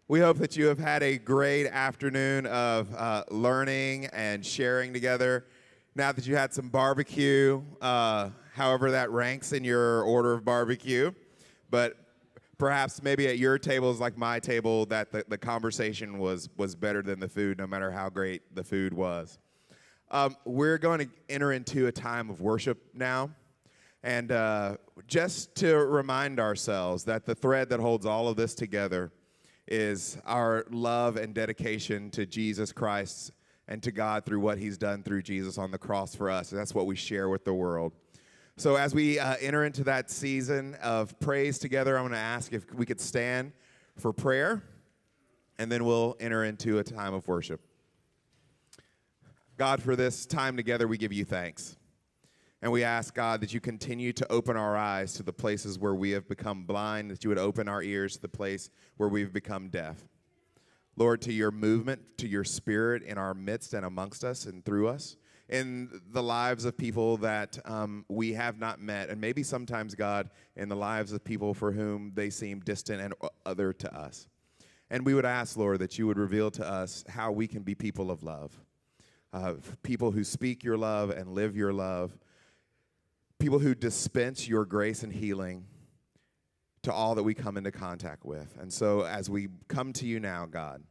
We hope that you have had a great afternoon of learning and sharing together. Now that you had some barbecue, however that ranks in your order of barbecue, but perhaps maybe at your tables like my table that the conversation was better than the food, no matter how great the food was. We're going to enter into a time of worship now. And just to remind ourselves that the thread that holds all of this together is our love and dedication to Jesus Christ and to God through what he's done through Jesus on the cross for us. And that's what we share with the world. So as we enter into that season of praise together, I'm going to ask if we could stand for prayer, and then we'll enter into a time of worship. God, for this time together, we give you thanks. And we ask, God, that you continue to open our eyes to the places where we have become blind, that you would open our ears to the place where we've become deaf. Lord, to your movement, to your spirit in our midst and amongst us and through us, in the lives of people that we have not met, and maybe sometimes, God, in the lives of people for whom they seem distant and other to us. And we would ask, Lord, that you would reveal to us how we can be people of love, people who speak your love and live your love, people who dispense your grace and healing to all that we come into contact with. And so as we come to you now, God,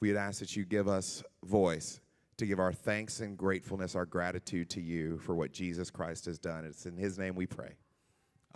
we'd ask that you give us voice to give our thanks and gratefulness, our gratitude to you for what Jesus Christ has done. It's in his name we pray.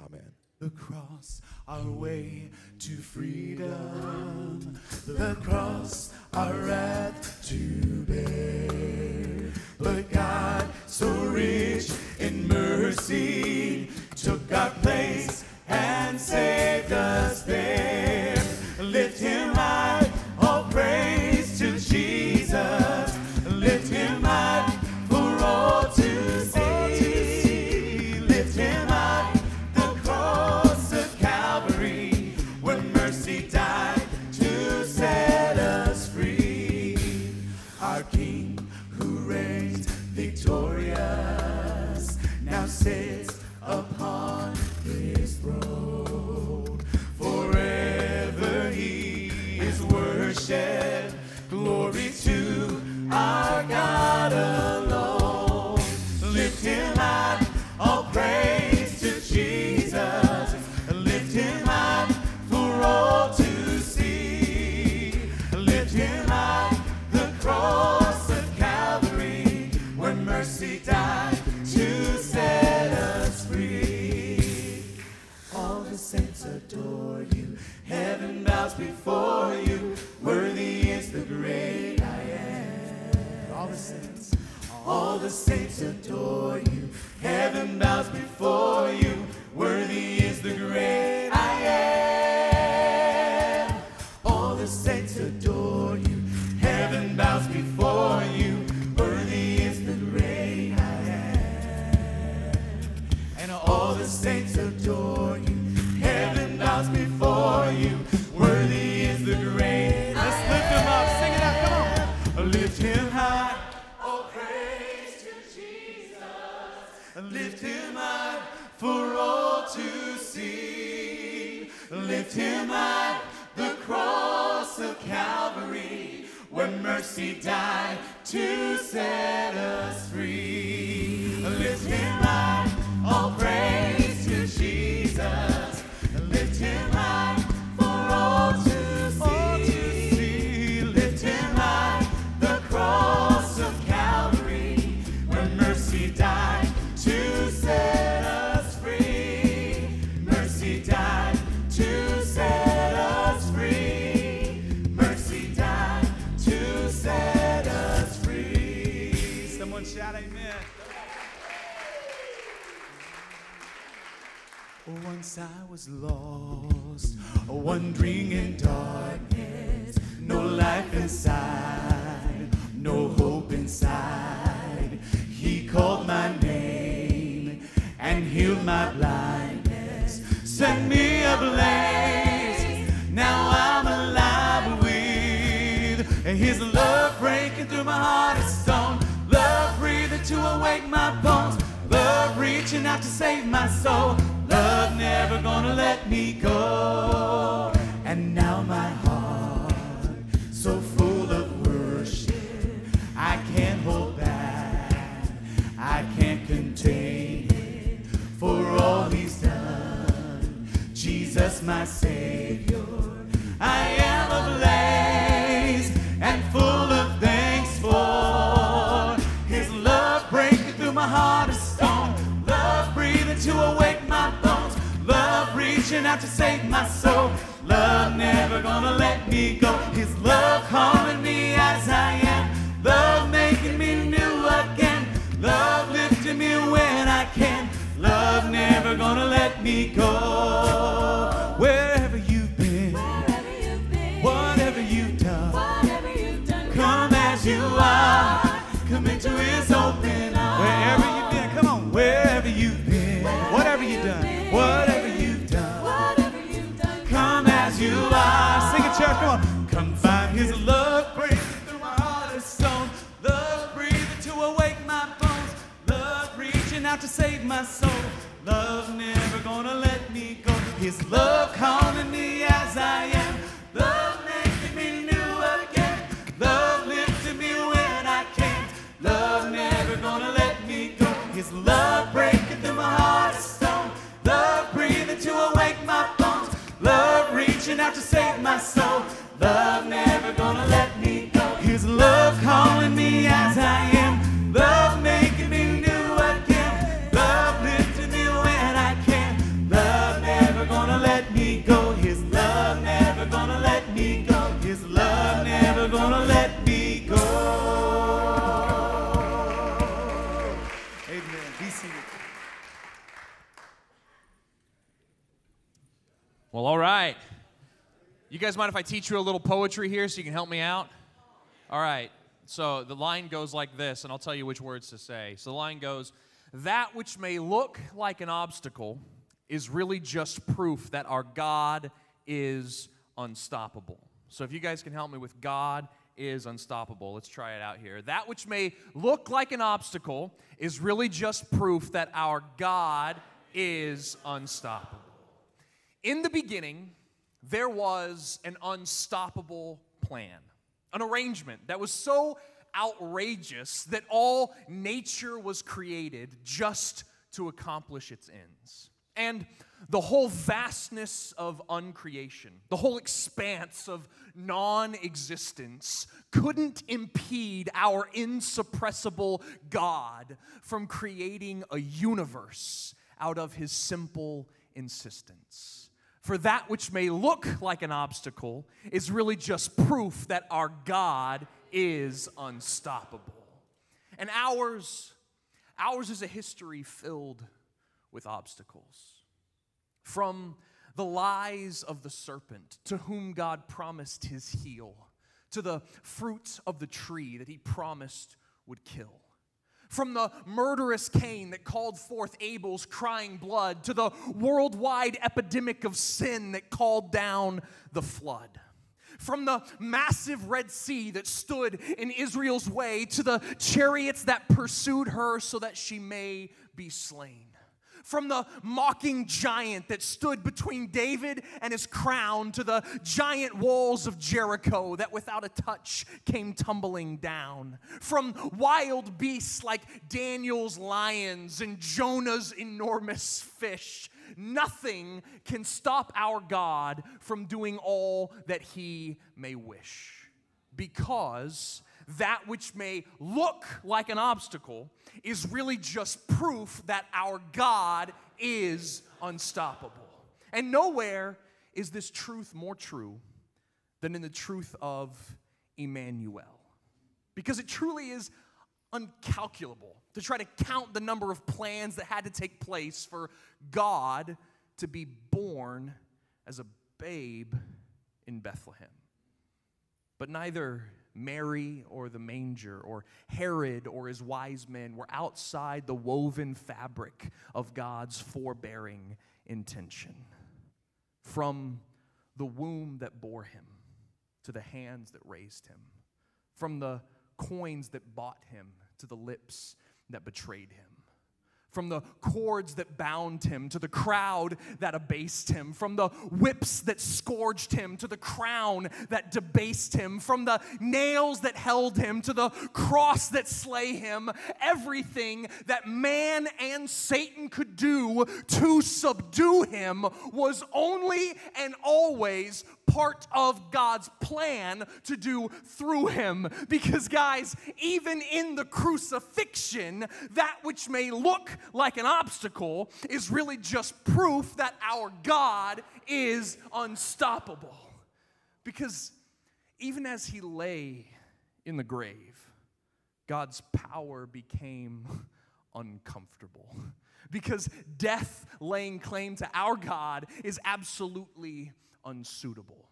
Amen. The cross, our way to freedom. The cross, our wrath to bear. But God, so rich in mercy, took our place and saved us there. Lift him high, all praise to Jesus. Lift him high for all to see. Lift him high, the cross of Calvary, where mercy died to set us free. Our King who reigns victorious now sits upon his throne. Forever he is worshipped. Glory to our God alone. Lift him high, all praise to Jesus. Lift him high for all to see. Lift him high, the cross of Calvary, where mercy died to set us free. All the saints adore you, heaven bows before you. Worthy is the great I am. All the saints adore you, heaven bows before you. Worthy is the great I am. All the saints adore you, heaven bows before you. Worthy is the great I am. And all the saints adore you, heaven bows before you. Worthy is the great. Let's lift him up, sing it out, come on. Lift him high, oh praise to Jesus. Lift him high for all to see. Lift him high, the cross of Calvary, where mercy died to set us free. Lift him high, all praise to Jesus. Lift him high for all to see. Lift him high, the cross of Calvary, where mercy died to set us free. Mercy died to set us free. Mercy died to set us free. Someone shout amen. Once I was lost, wandering in darkness, no life inside, no hope inside. He called my name and healed my blindness, set me ablaze. Now I'm alive with his love breaking through my heart of stone, love breathing to awake my bones, love reaching out to save my soul, love never gonna let me go. And now my heart out to save my soul. Love never gonna let me go. His love calling me as I am. Love making me new again. Love lifting me when I can. Love never gonna let me go. Wherever you've been, whatever you've done, come as you are. Come into his open arms. Wherever you've been, come on. Wherever you've been, whatever you've done, whatever you've done, come as you are. Sing it, church, come on. Come find his love breathing through my heart and soul. Love breathing to awake my bones. Love reaching out to save my soul. Love never gonna let me go. His love calling me as I am. Love making me new again. Love lifting me when I can't. Love never gonna let me go. His love breaking through my heart of stone. Love breathing to awake my bones. Love reaching out to save my soul. Love never gonna let me go. His love calling me as I am. Love making me new again. Love lifting me when I can. Love never gonna let me go. His love never gonna let me go. His love never gonna let me go. Amen. Be seated. Well, all right. You guys mind if I teach you a little poetry here so you can help me out? All right. So the line goes like this, and I'll tell you which words to say. So the line goes, that which may look like an obstacle is really just proof that our God is unstoppable. So if you guys can help me with God is unstoppable, let's try it out here. That which may look like an obstacle is really just proof that our God is unstoppable. In the beginning, there was an unstoppable plan, an arrangement that was so outrageous that all nature was created just to accomplish its ends. And the whole vastness of uncreation, the whole expanse of non-existence couldn't impede our insuppressible God from creating a universe out of his simple insistence. For that which may look like an obstacle is really just proof that our God is unstoppable. And ours is a history filled with obstacles. From the lies of the serpent, to whom God promised his heel, to the fruit of the tree that he promised would kill. From the murderous Cain that called forth Abel's crying blood, to the worldwide epidemic of sin that called down the flood. From the massive Red Sea that stood in Israel's way, to the chariots that pursued her so that she may be slain. From the mocking giant that stood between David and his crown, to the giant walls of Jericho that without a touch came tumbling down. From wild beasts like Daniel's lions and Jonah's enormous fish, nothing can stop our God from doing all that he may wish. Because that which may look like an obstacle is really just proof that our God is unstoppable. And nowhere is this truth more true than in the truth of Emmanuel. Because it truly is uncalculable to try to count the number of plans that had to take place for God to be born as a babe in Bethlehem. But neither Mary or the manger or Herod or his wise men were outside the woven fabric of God's forbearing intention. From the womb that bore him to the hands that raised him, from the coins that bought him to the lips that betrayed him, from the cords that bound him to the crowd that abased him, from the whips that scourged him to the crown that debased him, from the nails that held him to the cross that slay him, everything that man and Satan could do to subdue him was only and always part of God's plan to do through him. Because guys, even in the crucifixion, that which may look like an obstacle is really just proof that our God is unstoppable. Because even as he lay in the grave, God's power became uncomfortable. Because death laying claim to our God is absolutely unsuitable.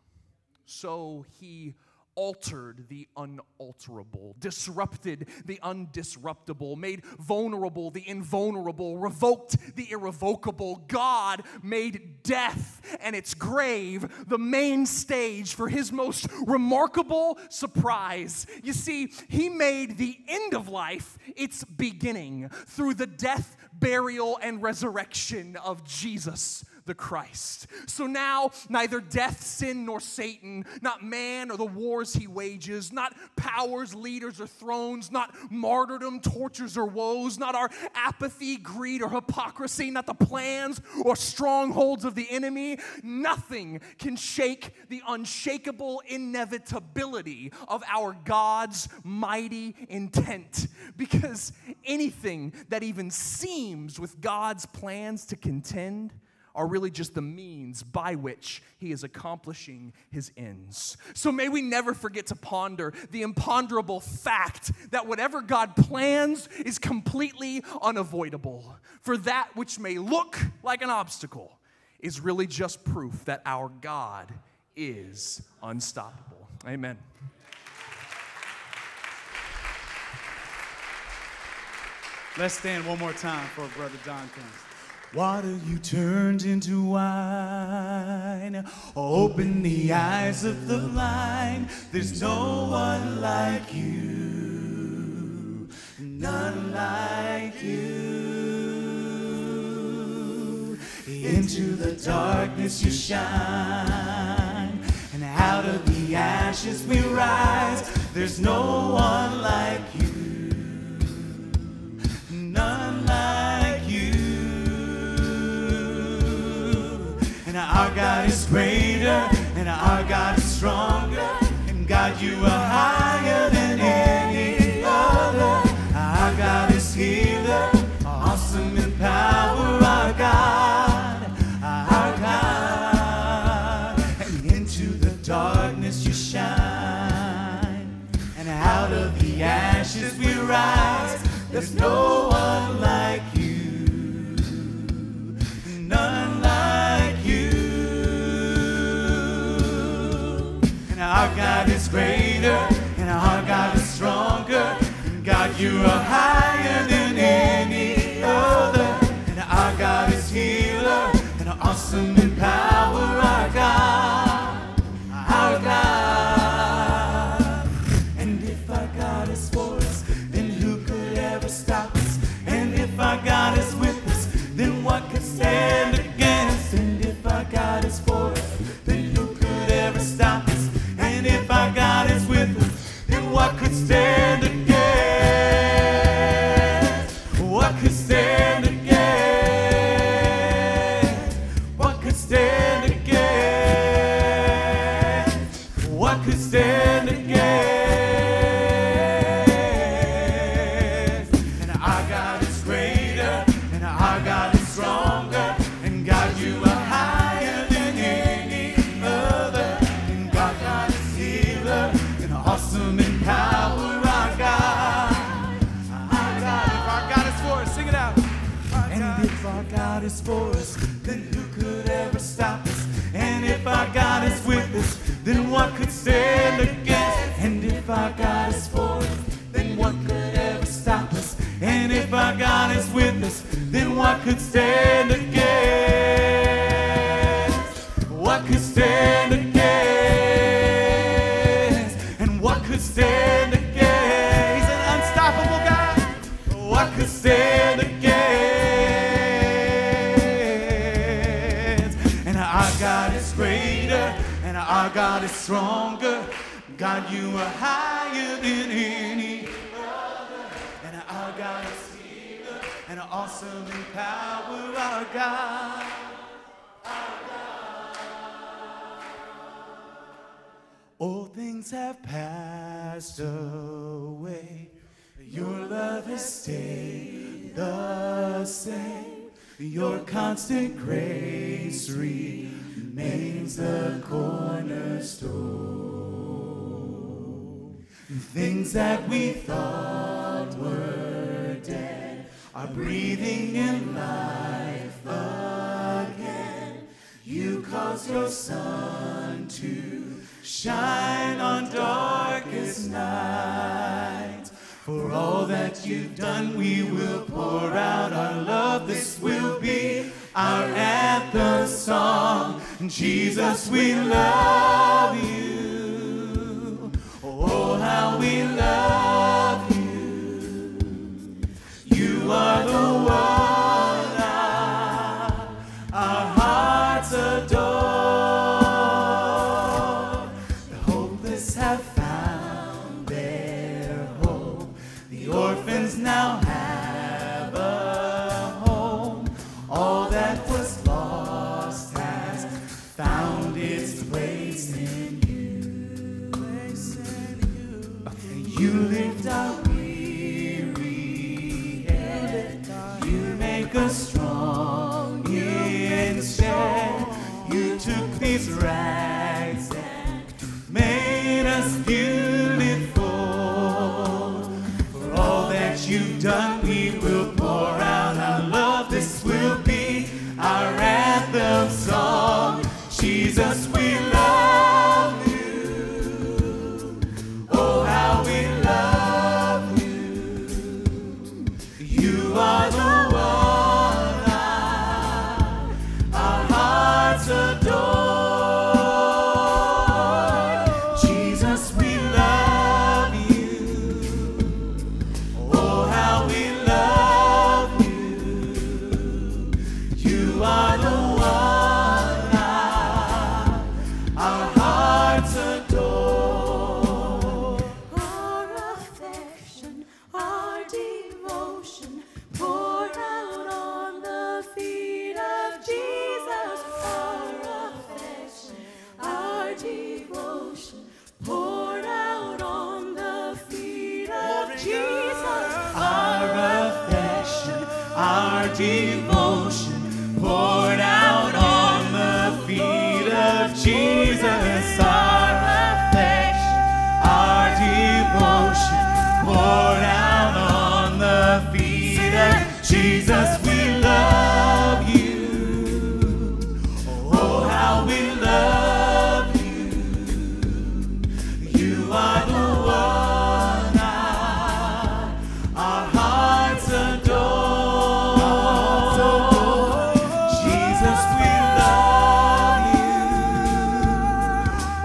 So he altered the unalterable, disrupted the undisruptible, made vulnerable the invulnerable, revoked the irrevocable. God made death and its grave the main stage for his most remarkable surprise. You see, he made the end of life its beginning through the death, burial, and resurrection of Jesus the Christ. So now, neither death, sin, nor Satan, not man or the wars he wages, not powers, leaders, or thrones, not martyrdom, tortures, or woes, not our apathy, greed, or hypocrisy, not the plans or strongholds of the enemy, nothing can shake the unshakable inevitability of our God's mighty intent. Because anything that even seems with God's plans to contend are really just the means by which he is accomplishing his ends. So may we never forget to ponder the imponderable fact that whatever God plans is completely unavoidable. For that which may look like an obstacle is really just proof that our God is unstoppable. Amen. Let's stand one more time for Brother Don comes. Water you turned into wine, open the eyes of the blind. There's no one like you, none like you. Into the darkness you shine, and out of the ashes we rise. There's no one like you, none like you. And our God is greater, and our God is stronger, and God, you are higher than any other. Our God is healer, awesome in power, our God, our God. And into the darkness you shine, and out of the ashes we rise. There's no one like you, none like you. And our God is greater, and our God is stronger. And God, you are higher than any other. And our God is healer, and awesome in power, our God, our God. And if our God is for us, then who could ever stop us? And if our God is with us, then what could stand against? And if our God is for us, then who could ever stop us? And if our God is with us, then what could stand against? What could stand against? What could stand against? What could stand against? And our God is greater, and our God is stronger, and God, you are higher than any other. And God is healer, and awesome in power, our God. Our God, if our God is for us, sing it out. And if our God is for us, then who could ever stop us? And if our God is with us, then what could stand against? And if our God is for us, then what could ever stop us? And if our God is with us, then what could stand against? What could stand against? And what could stand against? He's an unstoppable God. What could stand against? And our God is greater, and our God is stronger. God, you are higher than any other. And our God is healer, and awesome in power, our God. Our God. Old things have passed away. Your love has stayed the same. Your constant grace remains the cornerstone. Things that we thought were dead are breathing in life again. You caused your sun to shine on darkest nights. For all that you've done, we will pour out our love. This will be our anthem song. Jesus, we love you. Oh, how we love you. You are the one our hearts adore. The hopeless have found their hope. The orphans now have a home. All that was lost has found its place in you. You lift our weary head. You make us strong instead. You took these rags and made us beautiful. For all that you've done, we will pour out our love. This will be our anthem song. Jesus, we love you. Oh, how we love you. You are the one our hearts adore. Jesus, we love you. Oh, how we love you. You are the one our hearts adore. Our affection, our devotion, poured out on the feet of Jesus. Our affection, our devotion, poured out on the feet of Jesus. Our affection, our devotion, poured out on the feet of Jesus. Our affection, our devotion, poured out on the feet of Jesus. We love you. Oh, how we love you. You are the one our hearts adore. Jesus, we love you.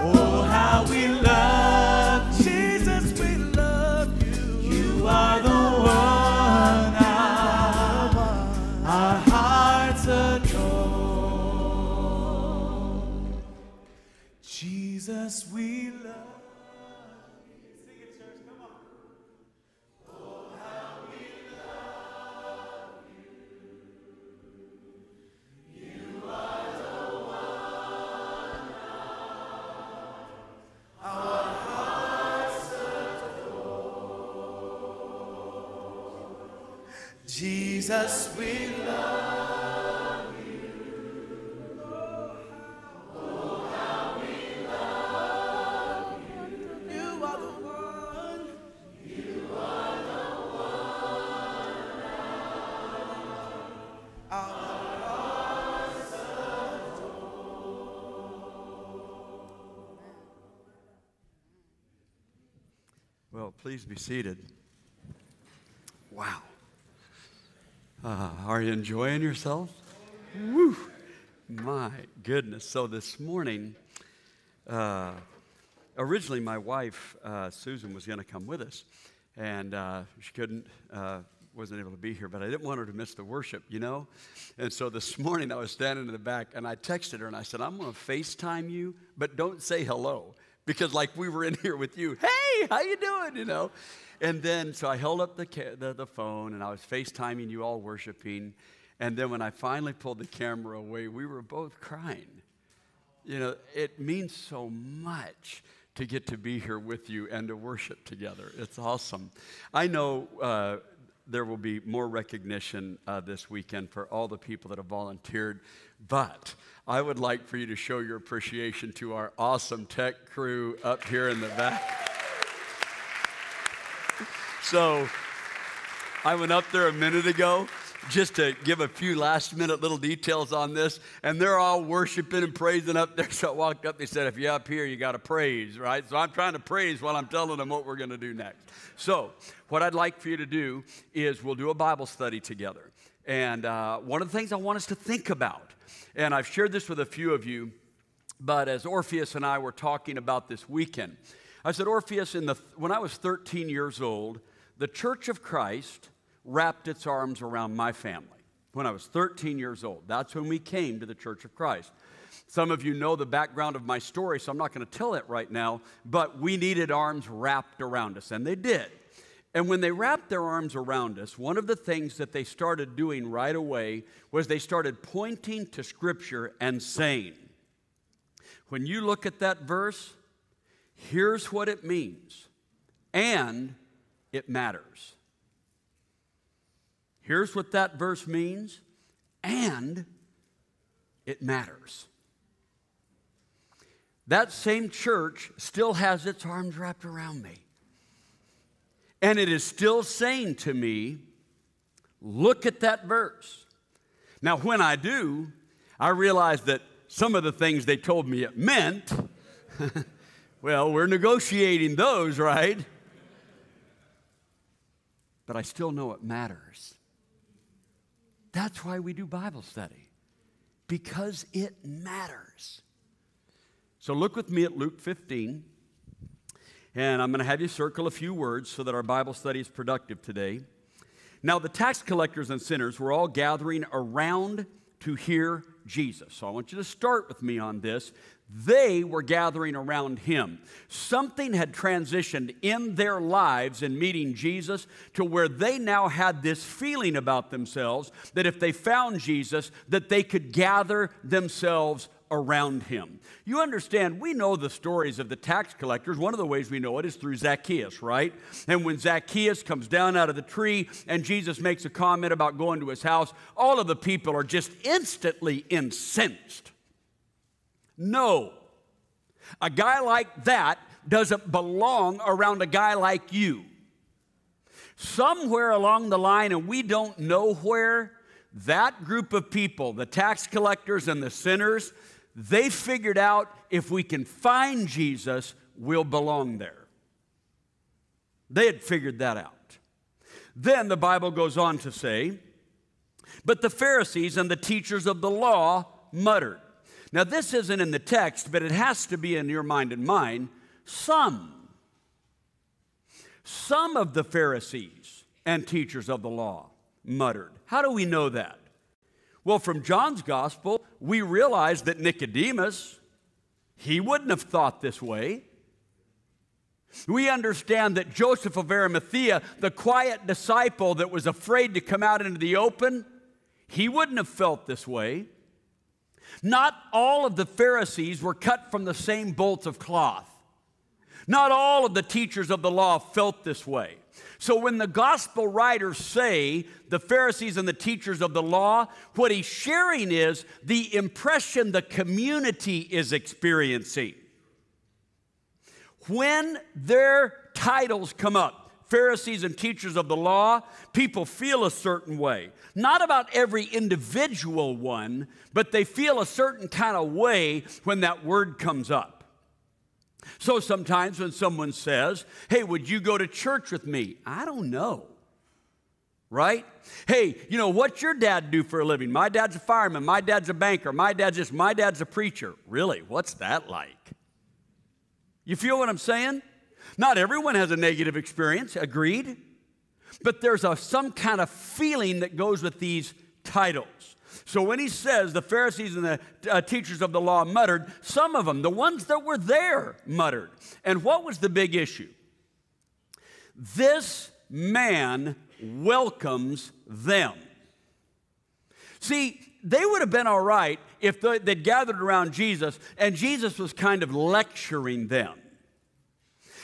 Oh, how we love you. Jesus, we love you. You are the one our hearts adore. Jesus, we love you. Sing it, church. Come on. Jesus, we love you. Oh, how we love you. You are the one. You are the one. Our hearts Well, please be seated. Wow. Are you enjoying yourself? Woo. My goodness. So this morning, originally my wife, Susan, was going to come with us, and she wasn't able to be here, but I didn't want her to miss the worship, you know? And so this morning I was standing in the back, and I texted her, and I said, I'm going to FaceTime you, but don't say hello, because like we were in here with you. Hey, how you doing, you know? And then, so I held up the phone, and I was FaceTiming you all worshiping. And then when I finally pulled the camera away, we were both crying. You know, it means so much to get to be here with you and to worship together. It's awesome. I know there will be more recognition this weekend for all the people that have volunteered, but I would like for you to show your appreciation to our awesome tech crew up here in the back. So I went up there a minute ago just to give a few last-minute little details on this, and they're all worshiping and praising up there. So I walked up, they said, if you're up here, you got to praise, right? So I'm trying to praise while I'm telling them what we're going to do next. So what I'd like for you to do is we'll do a Bible study together. And one of the things I want us to think about, and I've shared this with a few of you, but as Orpheus and I were talking about this weekend, I said, Orpheus, when I was 13 years old, the Church of Christ wrapped its arms around my family. When I was 13 years old, that's when we came to the Church of Christ. Some of you know the background of my story, so I'm not going to tell it right now, but we needed arms wrapped around us, and they did. And when they wrapped their arms around us, one of the things that they started doing right away was they started pointing to Scripture and saying, when you look at that verse, here's what it means, and it matters. Here's what that verse means, and it matters. That same church still has its arms wrapped around me. And it is still saying to me, look at that verse. Now, when I do, I realize that some of the things they told me it meant, well, we're negotiating those, right? But I still know it matters. That's why we do Bible study, because it matters. So look with me at Luke 15, and I'm going to have you circle a few words so that our Bible study is productive today. Now, the tax collectors and sinners were all gathering around to hear Jesus. So I want you to start with me on this. They were gathering around him. Something had transitioned in their lives in meeting Jesus to where they now had this feeling about themselves that if they found Jesus, that they could gather themselves around him. You understand, we know the stories of the tax collectors. One of the ways we know it is through Zacchaeus, right? And when Zacchaeus comes down out of the tree and Jesus makes a comment about going to his house, all of the people are just instantly incensed. No, a guy like that doesn't belong around a guy like you. Somewhere along the line, and we don't know where, that group of people, the tax collectors and the sinners, they figured out if we can find Jesus, we'll belong there. They had figured that out. Then the Bible goes on to say, but the Pharisees and the teachers of the law muttered. Now, this isn't in the text, but it has to be in your mind and mine. Some of the Pharisees and teachers of the law muttered. How do we know that? Well, from John's gospel, we realize that Nicodemus, he wouldn't have thought this way. We understand that Joseph of Arimathea, the quiet disciple that was afraid to come out into the open, he wouldn't have felt this way. Not all of the Pharisees were cut from the same bolts of cloth. Not all of the teachers of the law felt this way. So when the gospel writers say the Pharisees and the teachers of the law, what he's sharing is the impression the community is experiencing. When their titles come up, Pharisees and teachers of the law, people feel a certain way. Not about every individual one, but they feel a certain kind of way when that word comes up. So sometimes when someone says, hey, would you go to church with me? I don't know. Right? Hey, you know, what's your dad do for a living? My dad's a fireman. My dad's a banker. My dad's this. My dad's a preacher. Really? What's that like? You feel what I'm saying? Not everyone has a negative experience, agreed? But there's some kind of feeling that goes with these titles. So when he says the Pharisees and the teachers of the law muttered, some of them, the ones that were there, muttered. And what was the big issue? This man welcomes them. See, they would have been all right if they'd gathered around Jesus and Jesus was kind of lecturing them.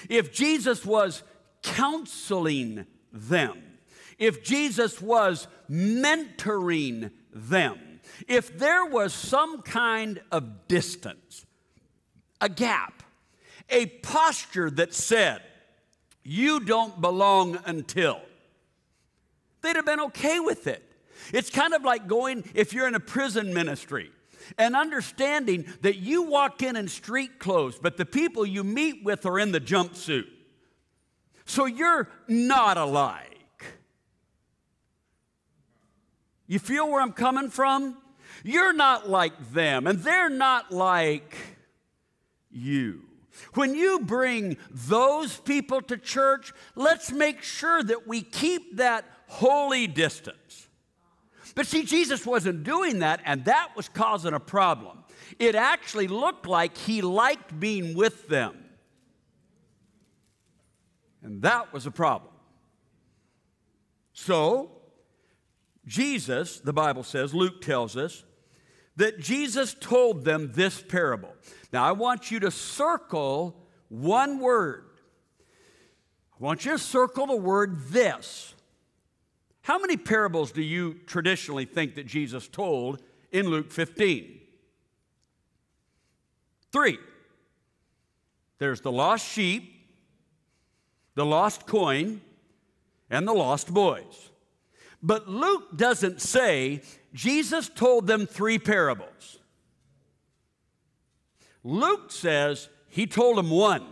if Jesus was counseling them, if Jesus was mentoring them, if there was some kind of distance, a gap, a posture that said, you don't belong until, they'd have been okay with it. It's kind of like going, if you're in a prison ministry, and understanding that you walk in street clothes, but the people you meet with are in the jumpsuit. So you're not alike. You feel where I'm coming from? You're not like them, and they're not like you. When you bring those people to church, let's make sure that we keep that holy distance. But see, Jesus wasn't doing that, and that was causing a problem. It actually looked like he liked being with them. And that was a problem. So, Jesus, the Bible says, Luke tells us, that Jesus told them this parable. Now, I want you to circle one word. I want you to circle the word this. How many parables do you traditionally think that Jesus told in Luke 15? 3. There's the lost sheep, the lost coin, and the lost boys. But Luke doesn't say Jesus told them 3 parables. Luke says he told them 1.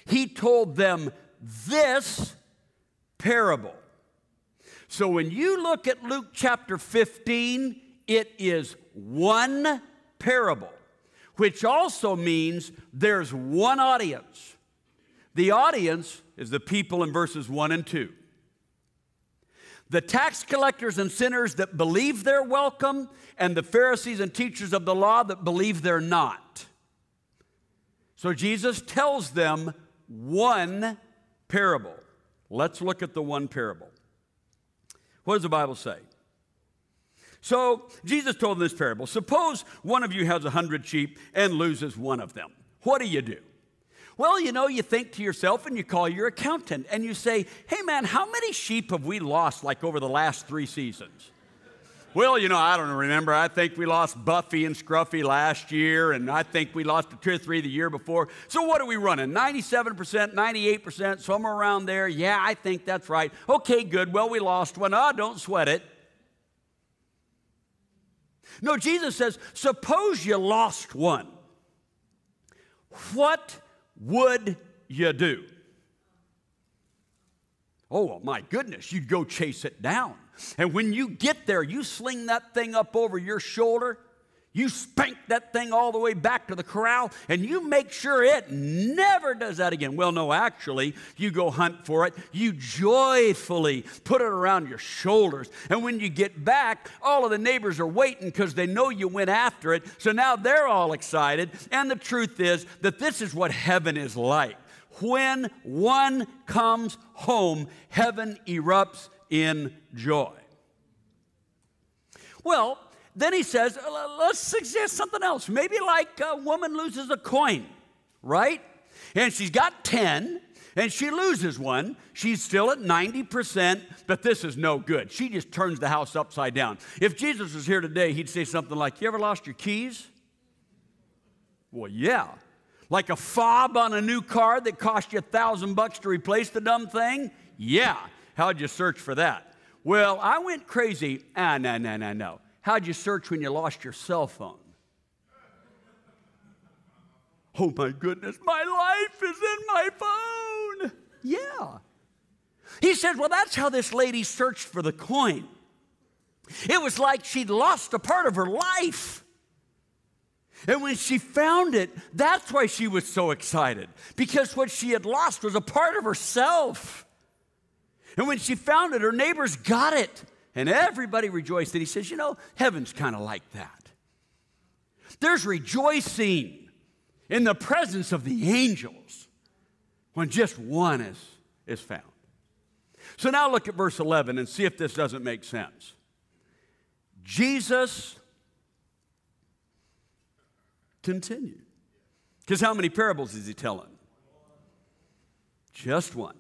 He told them this parable. So when you look at Luke chapter 15, it is 1 parable, which also means there's 1 audience. The audience is the people in verses 1 and 2. The tax collectors and sinners that believe they're welcome, and the Pharisees and teachers of the law that believe they're not. So Jesus tells them 1 parable. Let's look at the 1 parable. What does the Bible say? So Jesus told them this parable. Suppose one of you has 100 sheep and loses one of them. What do you do? Well, you think to yourself and you call your accountant and you say, hey man, how many sheep have we lost like over the last 3 seasons? Well, I don't remember. I think we lost Buffy and Scruffy last year, and I think we lost 2 or 3 the year before. So what are we running? 97%, 98%, somewhere around there? Yeah, I think that's right. Okay, good. Well, we lost one. Don't sweat it. No, Jesus says, suppose you lost one. What would you do? Oh, well, my goodness, you'd go chase it down. And when you get there, you sling that thing up over your shoulder, you spank that thing all the way back to the corral, and you make sure it never does that again. Well, no, actually, you go hunt for it. You joyfully put it around your shoulders. And when you get back, all of the neighbors are waiting because they know you went after it. So now they're all excited. And the truth is that this is what heaven is like. When one comes home, heaven erupts in joy. Well, then he says, let's suggest something else. Maybe like a woman loses a coin, right? And she's got 10, and she loses one. She's still at 90%, but this is no good. She just turns the house upside down. If Jesus was here today, he'd say something like, you ever lost your keys? Well, yeah. Like a fob on a new car that cost you $1,000 to replace the dumb thing? Yeah. How'd you search for that? Well, I went crazy. No. How'd you search when you lost your cell phone? Oh my goodness, my life is in my phone. Yeah. He said, well, that's how this lady searched for the coin. It was like she'd lost a part of her life. And when she found it, that's why she was so excited. Because what she had lost was a part of herself. And when she found it, her neighbors got it. And everybody rejoiced. And he says, heaven's kind of like that. There's rejoicing in the presence of the angels when just one is found. So now look at verse 11 and see if this doesn't make sense. Jesus continued. Because how many parables is he telling? Just one.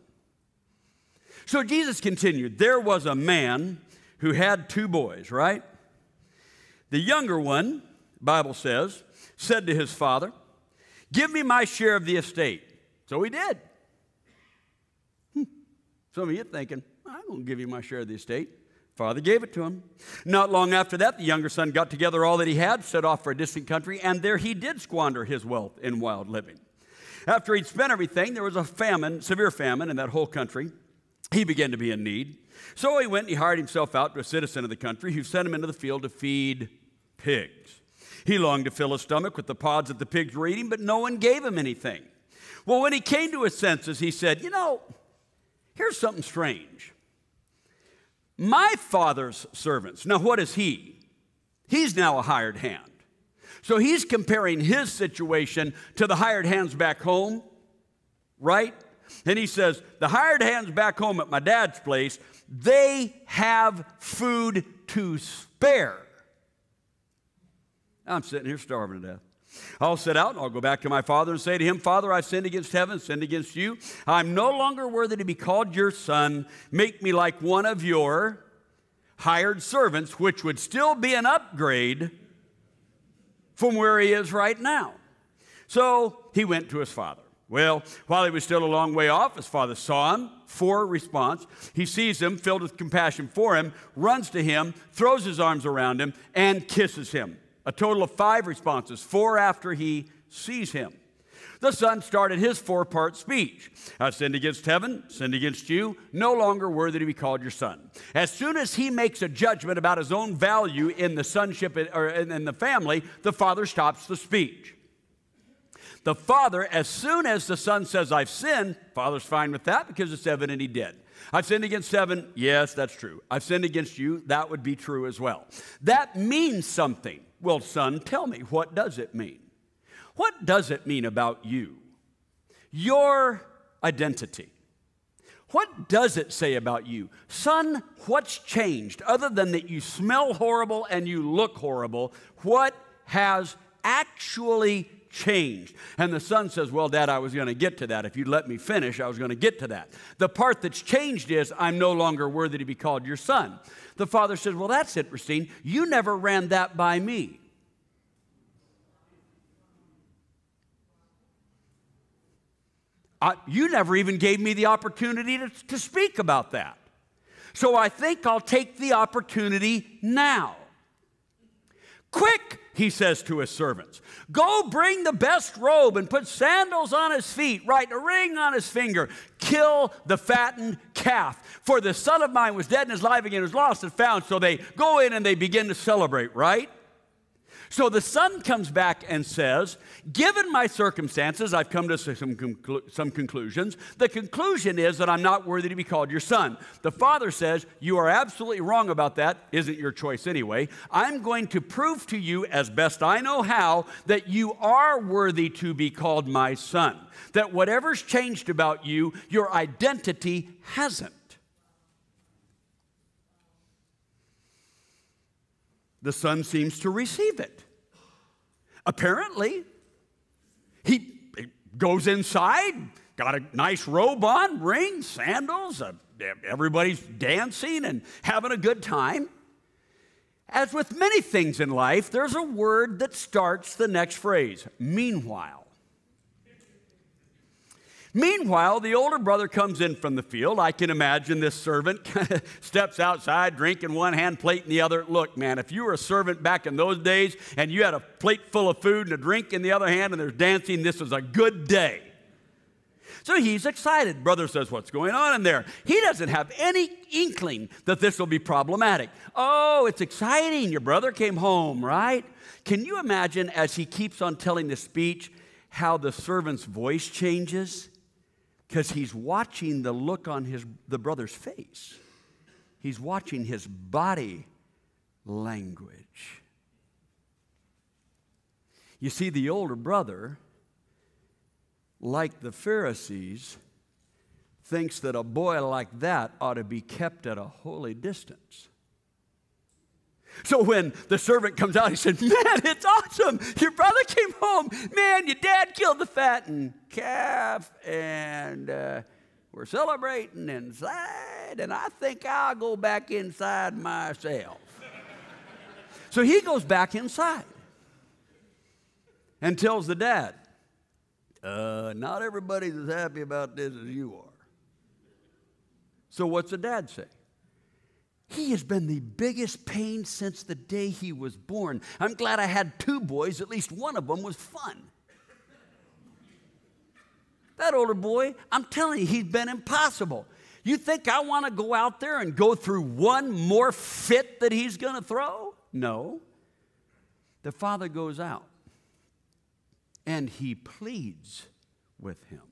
So Jesus continued, there was a man who had 2 boys, right? The younger one, Bible says, said to his father, give me my share of the estate. So he did. Some of you are thinking, I'm going to give you my share of the estate. Father gave it to him. Not long after that, the younger son got together all that he had, set off for a distant country, and there he did squander his wealth in wild living. After he'd spent everything, there was a famine, severe famine in that whole country. He began to be in need. So he went and he hired himself out to a citizen of the country who sent him into the field to feed pigs. He longed to fill his stomach with the pods that the pigs were eating, but no one gave him anything. Well, when he came to his senses, he said, here's something strange. My father's servants, now what is he? He's now a hired hand. So he's comparing his situation to the hired hands back home, right? And he says, the hired hands back home at my dad's place, they have food to spare. I'm sitting here starving to death. I'll sit out and I'll go back to my father and say to him, Father, I've sinned against heaven, sinned against you. I'm no longer worthy to be called your son. Make me like one of your hired servants, which would still be an upgrade from where he is right now. So he went to his father. Well, while he was still a long way off, his father saw him. For response, he sees him, filled with compassion for him, runs to him, throws his arms around him, and kisses him. A total of 5 responses, 4 after he sees him. The son started his 4-part speech. I've sinned against heaven, sinned against you, no longer worthy to be called your son. As soon as he makes a judgment about his own value in the sonship or in the family, the father stops the speech. The father, as soon as the son says, I've sinned, father's fine with that because it's evident he did. I've sinned against heaven. Yes, that's true. I've sinned against you. That would be true as well. That means something. Well, son, tell me, what does it mean? What does it mean about you? Your identity. What does it say about you? Son, what's changed? Other than that you smell horrible and you look horrible, what has actually changed? And the son says, well, Dad, I was going to get to that. If you'd let me finish, I was going to get to that. The part that's changed is I'm no longer worthy to be called your son. The father says, well, that's interesting. You never ran that by me. You never even gave me the opportunity to speak about that. So I think I'll take the opportunity now. Quick, he says to his servants, go bring the best robe and put sandals on his feet, write a ring on his finger, kill the fattened calf. For the son of mine was dead and is alive again, was lost and found. So they go in and they begin to celebrate, right? So the son comes back and says, given my circumstances, I've come to some conclusions. The conclusion is that I'm not worthy to be called your son. The father says, you are absolutely wrong about that. Isn't your choice anyway. I'm going to prove to you as best I know how that you are worthy to be called my son. That whatever's changed about you, your identity hasn't. The son seems to receive it. Apparently, he goes inside, got a nice robe on, ring, sandals, everybody's dancing and having a good time. As with many things in life, there's a word that starts the next phrase, meanwhile. Meanwhile, the older brother comes in from the field. I can imagine this servant kind of steps outside, drink in one hand, plate in the other. Look, man, if you were a servant back in those days and you had a plate full of food and a drink in the other hand and there's dancing, this was a good day. So he's excited. Brother says, what's going on in there? He doesn't have any inkling that this will be problematic. Oh, it's exciting. Your brother came home, right? Can you imagine as he keeps on telling the speech how the servant's voice changes? Because he's watching the look on the brother's face. He's watching his body language. You see, the older brother, like the Pharisees, thinks that a boy like that ought to be kept at a holy distance. So when the servant comes out, he said, man, it's awesome. Your brother came home. Man, your dad killed the fattened calf. And We're celebrating inside, and I think I'll go back inside myself. So he goes back inside and tells the dad, not everybody's as happy about this as you are. So what's the dad say? He has been the biggest pain since the day he was born. I'm glad I had 2 boys. At least one of them was fun. That older boy, I'm telling you, he's been impossible. You think I want to go out there and go through one more fit that he's going to throw? No. The father goes out and he pleads with him.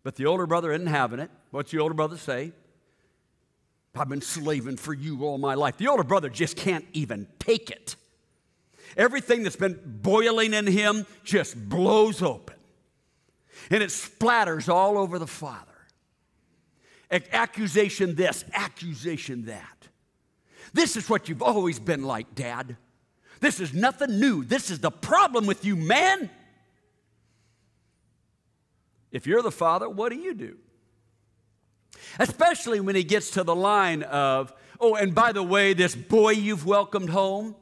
But the older brother isn't having it. What's the older brother say? I've been slaving for you all my life. The older brother just can't even take it. Everything that's been boiling in him just blows open. And it splatters all over the father. Accusation this, accusation that. This is what you've always been like, Dad. This is nothing new. This is the problem with you, man. If you're the father, what do? Especially when he gets to the line of, oh, and by the way, this boy you've welcomed home,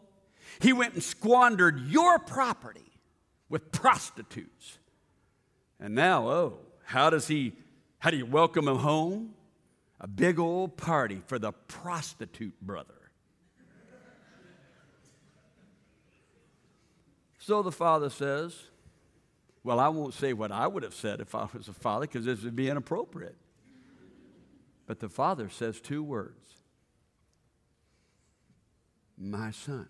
he went and squandered your property with prostitutes. And now, how do you welcome him home? A big old party for the prostitute brother. So the father says, well, I won't say what I would have said if I was a father because this would be inappropriate. But the father says 2 words. My son.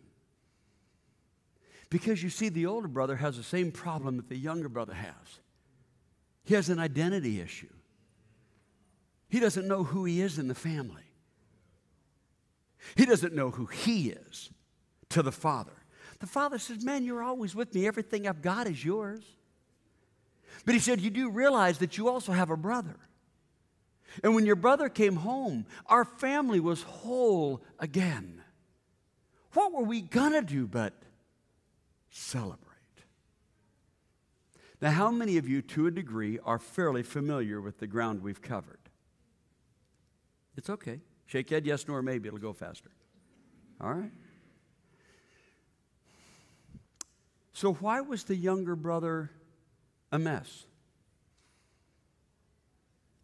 Because you see, the older brother has the same problem that the younger brother has. He has an identity issue. He doesn't know who he is in the family. He doesn't know who he is to the father. The father says, man, you're always with me. Everything I've got is yours. But he said, you do realize that you also have a brother. And when your brother came home, our family was whole again. What were we going to do but celebrate? Now, how many of you, to a degree, are fairly familiar with the ground we've covered? It's okay. Shake your head, yes, no, or maybe. It'll go faster. All right? So why was the younger brother a mess?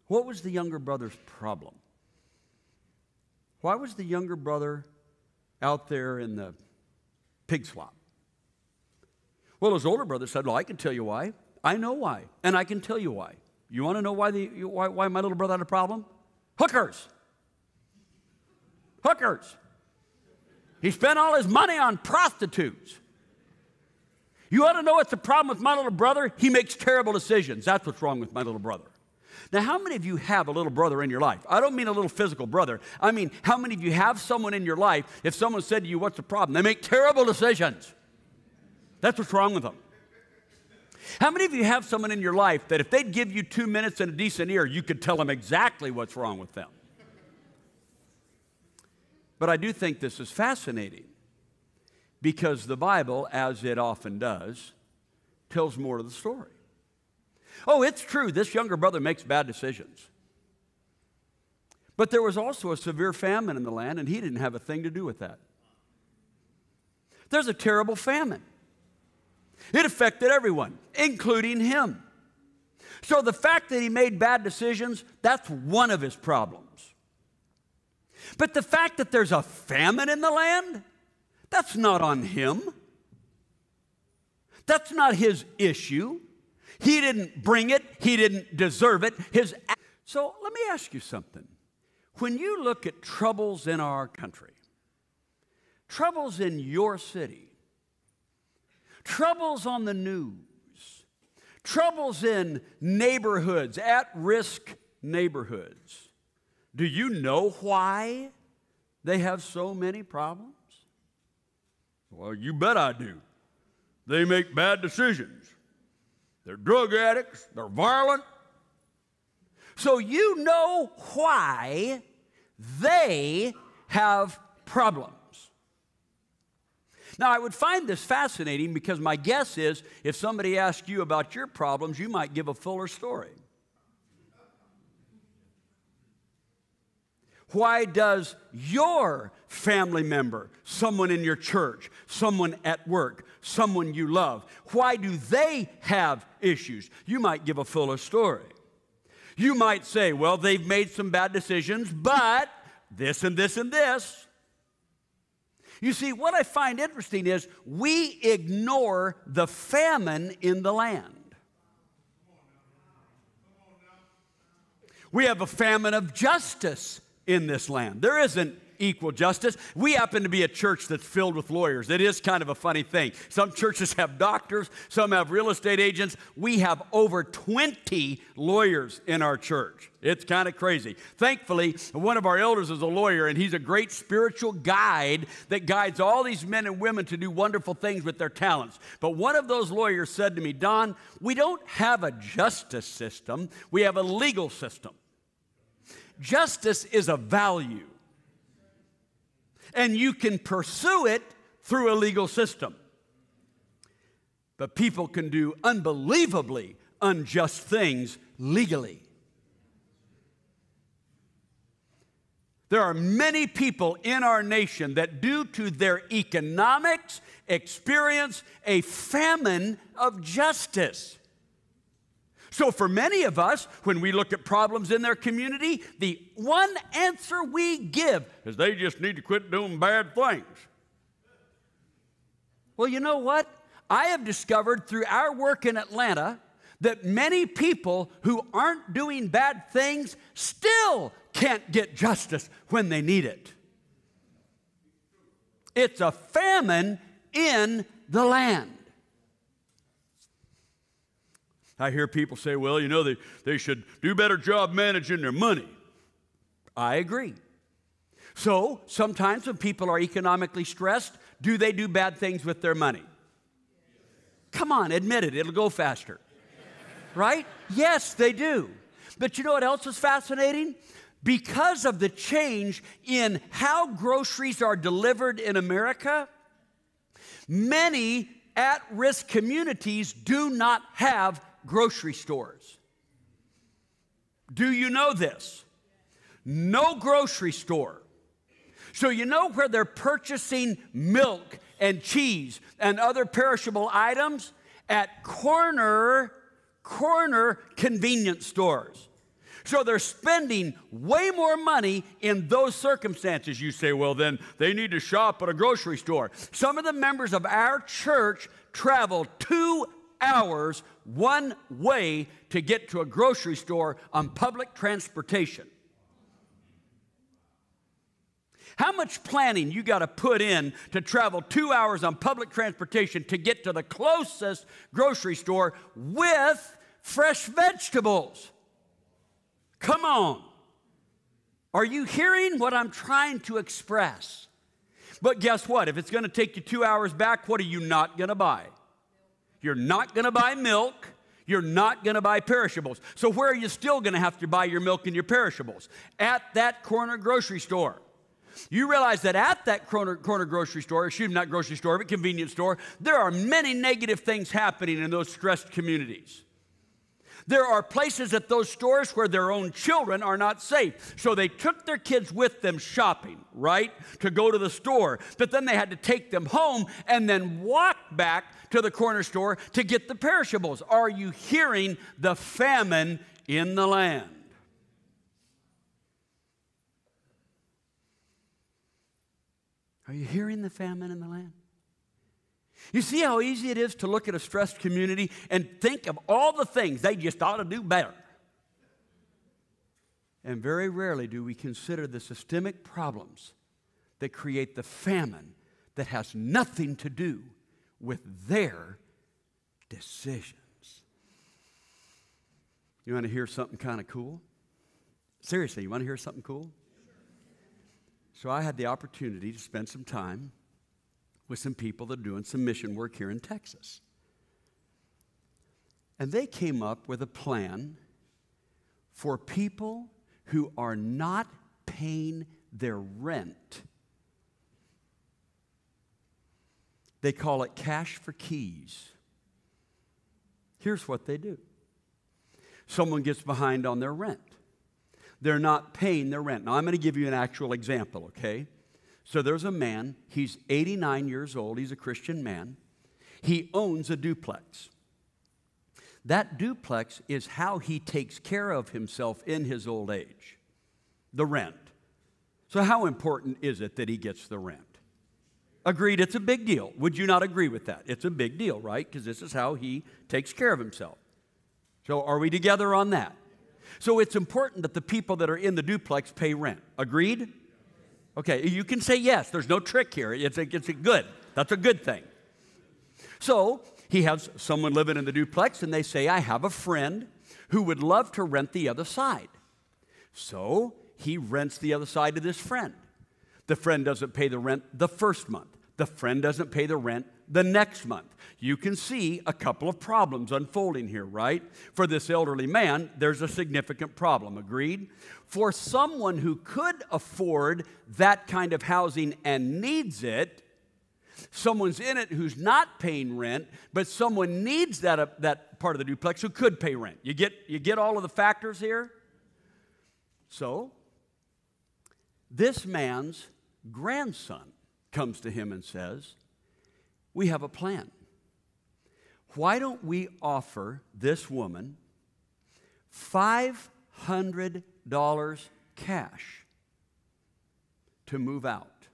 What was the younger brother's problem? Why was the younger brother out there in the pig slop? Well, his older brother said, well, I can tell you why. I know why, and I can tell you why. You want to know why my little brother had a problem? Hookers. Hookers. He spent all his money on prostitutes. You want to know what's the problem with my little brother? He makes terrible decisions. That's what's wrong with my little brother. Now, how many of you have a little brother in your life? I don't mean a little physical brother. I mean, how many of you have someone in your life, if someone said to you, what's the problem? They make terrible decisions. That's what's wrong with them. How many of you have someone in your life that if they'd give you 2 minutes and a decent ear, you could tell them exactly what's wrong with them? But I do think this is fascinating because the Bible, as it often does, tells more of the story. Oh, it's true, this younger brother makes bad decisions. But there was also a severe famine in the land, and he didn't have a thing to do with that. There's a terrible famine. It affected everyone, including him. So the fact that he made bad decisions, that's one of his problems. But the fact that there's a famine in the land, that's not on him. That's not his issue. He didn't bring it. He didn't deserve it. So let me ask you something. When you look at troubles in our country, troubles in your city, troubles on the news, troubles in neighborhoods, at-risk neighborhoods, do you know why they have so many problems? Well, you bet I do. They make bad decisions. They're drug addicts. They're violent. So you know why they have problems. Now, I would find this fascinating because my guess is if somebody asked you about your problems, you might give a fuller story. Why does your family member, someone in your church, someone at work, someone you love, why do they have issues? You might give a fuller story. You might say, well, they've made some bad decisions, but this and this and this. You see, what I find interesting is we ignore the famine in the land. We have a famine of justice in this land. There isn't equal justice. We happen to be a church that's filled with lawyers. It is kind of a funny thing. Some churches have doctors, some have real estate agents. We have over 20 lawyers in our church. It's kind of crazy. Thankfully, one of our elders is a lawyer, and he's a great spiritual guide that guides all these men and women to do wonderful things with their talents. But one of those lawyers said to me, Don, we don't have a justice system. We have a legal system. Justice is a value. And you can pursue it through a legal system. But people can do unbelievably unjust things legally. There are many people in our nation that, due to their economics, experience a famine of justice. So for many of us, when we look at problems in their community, the one answer we give is they just need to quit doing bad things. Well, you know what? I have discovered through our work in Atlanta that many people who aren't doing bad things still can't get justice when they need it. It's a famine in the land. I hear people say, well, you know, they should do a better job managing their money. I agree. So sometimes when people are economically stressed, do they do bad things with their money? Come on, admit it. It'll go faster. Right? Yes, they do. But you know what else is fascinating? Because of the change in how groceries are delivered in America, many at-risk communities do not have grocery stores. Do you know this? No grocery store. So you know where they're purchasing milk and cheese and other perishable items? At corner convenience stores. So they're spending way more money in those circumstances. You say, well, then they need to shop at a grocery store. Some of the members of our church travel 2 hours one way to get to a grocery store on public transportation. How much planning you got to put in to travel 2 hours on public transportation to get to the closest grocery store with fresh vegetables? Come on. Are you hearing what I'm trying to express? But guess what? If it's going to take you 2 hours back, what are you not going to buy? You're not going to buy milk. You're not going to buy perishables. So where are you still going to have to buy your milk and your perishables? At that corner grocery store. You realize that at that corner grocery store, excuse me, not grocery store, but convenience store, there are many negative things happening in those stressed communities. There are places at those stores where their own children are not safe. So they took their kids with them shopping, right, to go to the store. But then they had to take them home and then walk back to the corner store to get the perishables. Are you hearing the famine in the land? Are you hearing the famine in the land? You see how easy it is to look at a stressed community and think of all the things they just ought to do better. And very rarely do we consider the systemic problems that create the famine that has nothing to do with their decisions. You want to hear something kind of cool? Seriously, you want to hear something cool? So I had the opportunity to spend some time with some people that are doing some mission work here in Texas. And they came up with a plan for people who are not paying their rent. They call it Cash for Keys. Here's what they do. Someone gets behind on their rent. they're not paying their rent. Now, I'm going to give you an actual example, okay? So there's a man, he's 89 years old, he's a Christian man. He owns a duplex. That duplex is how he takes care of himself in his old age, the rent. So how important is it that he gets the rent? Agreed, it's a big deal. Would you not agree with that? It's a big deal, right? Because this is how he takes care of himself. So are we together on that? So it's important that the people that are in the duplex pay rent. Agreed? Okay, you can say yes. There's no trick here. It's a good. That's a good thing. So he has someone living in the duplex, and they say, I have a friend who would love to rent the other side. So he rents the other side to this friend. The friend doesn't pay the rent the first month. The friend doesn't pay the rent the next month. You can see a couple of problems unfolding here, right? For this elderly man, there's a significant problem. Agreed? For someone who could afford that kind of housing and needs it, someone's in it who's not paying rent, but someone needs that part of the duplex who could pay rent. You get all of the factors here? So, this man's grandson comes to him and says, we have a plan. Why don't we offer this woman $500 cash to move out?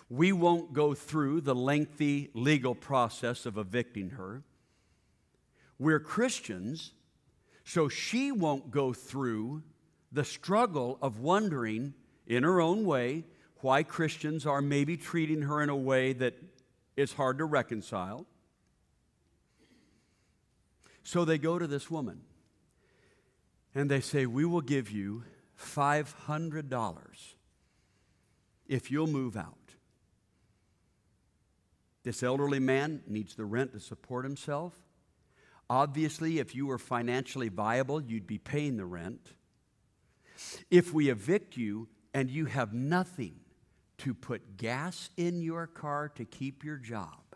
We won't go through the lengthy legal process of evicting her. We're Christians, so she won't go through the struggle of wondering in her own way why Christians are maybe treating her in a way that is hard to reconcile. So they go to this woman and they say, we will give you $500 if you'll move out. This elderly man needs the rent to support himself. Obviously, if you were financially viable, you'd be paying the rent. If we evict you and you have nothing to put gas in your car to keep your job,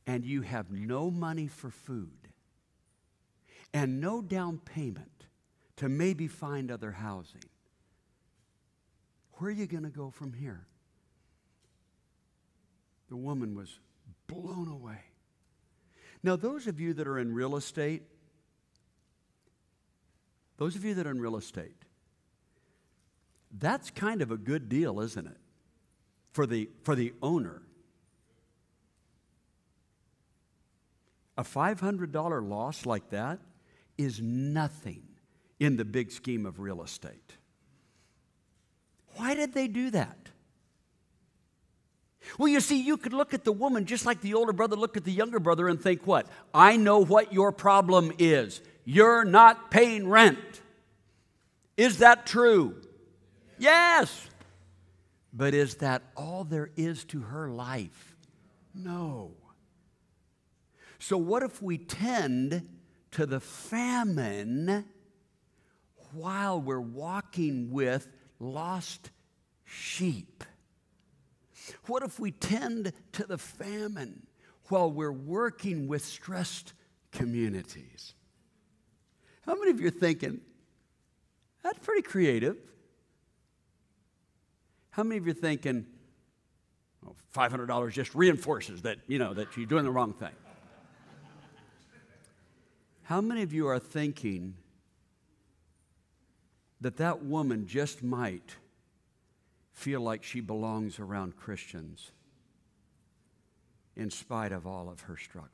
and you have no money for food, and no down payment to maybe find other housing, where are you going to go from here? The woman was blown away. Now, those of you that are in real estate, that's kind of a good deal, isn't it? For the owner. A $500 loss like that is nothing in the big scheme of real estate. Why did they do that? Well, you see, you could look at the woman just like the older brother looked at the younger brother and think what? I know what your problem is. You're not paying rent. Is that true? Yes. But is that all there is to her life? No. So what if we tend to the famine while we're walking with lost sheep? What if we tend to the famine while we're working with stressed communities? How many of you are thinking, that's pretty creative? How many of you are thinking, oh, $500 just reinforces that, that you're doing the wrong thing? How many of you are thinking that woman just might feel like she belongs around Christians in spite of all of her struggles?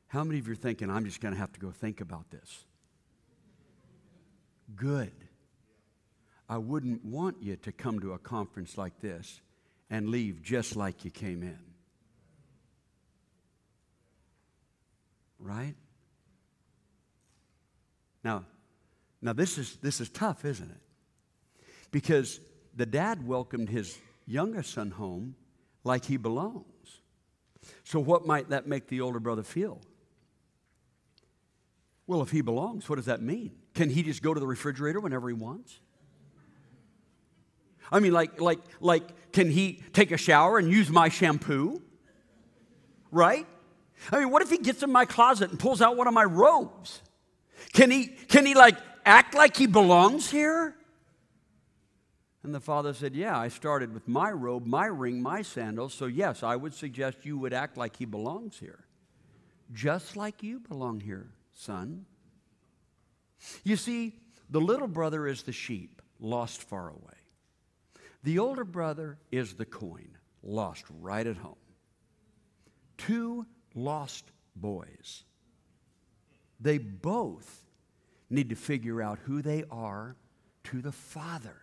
How many of you are thinking, I'm just going to have to go think about this? Good. I wouldn't want you to come to a conference like this and leave just like you came in. Right? Now this is tough, isn't it? Because the dad welcomed his youngest son home like he belongs. So what might that make the older brother feel? Well, if he belongs, what does that mean? Can he just go to the refrigerator whenever he wants? I mean, like, can he take a shower and use my shampoo? right? I mean, what if he gets in my closet and pulls out one of my robes? Can he like act like he belongs here? And the father said, yeah, I started with my robe, my ring, my sandals, so yes, I would suggest you would act like he belongs here. Just like you belong here, son. You see, the little brother is the sheep, lost far away. The older brother is the coin, lost right at home. Two lost boys. They both need to figure out who they are to the Father.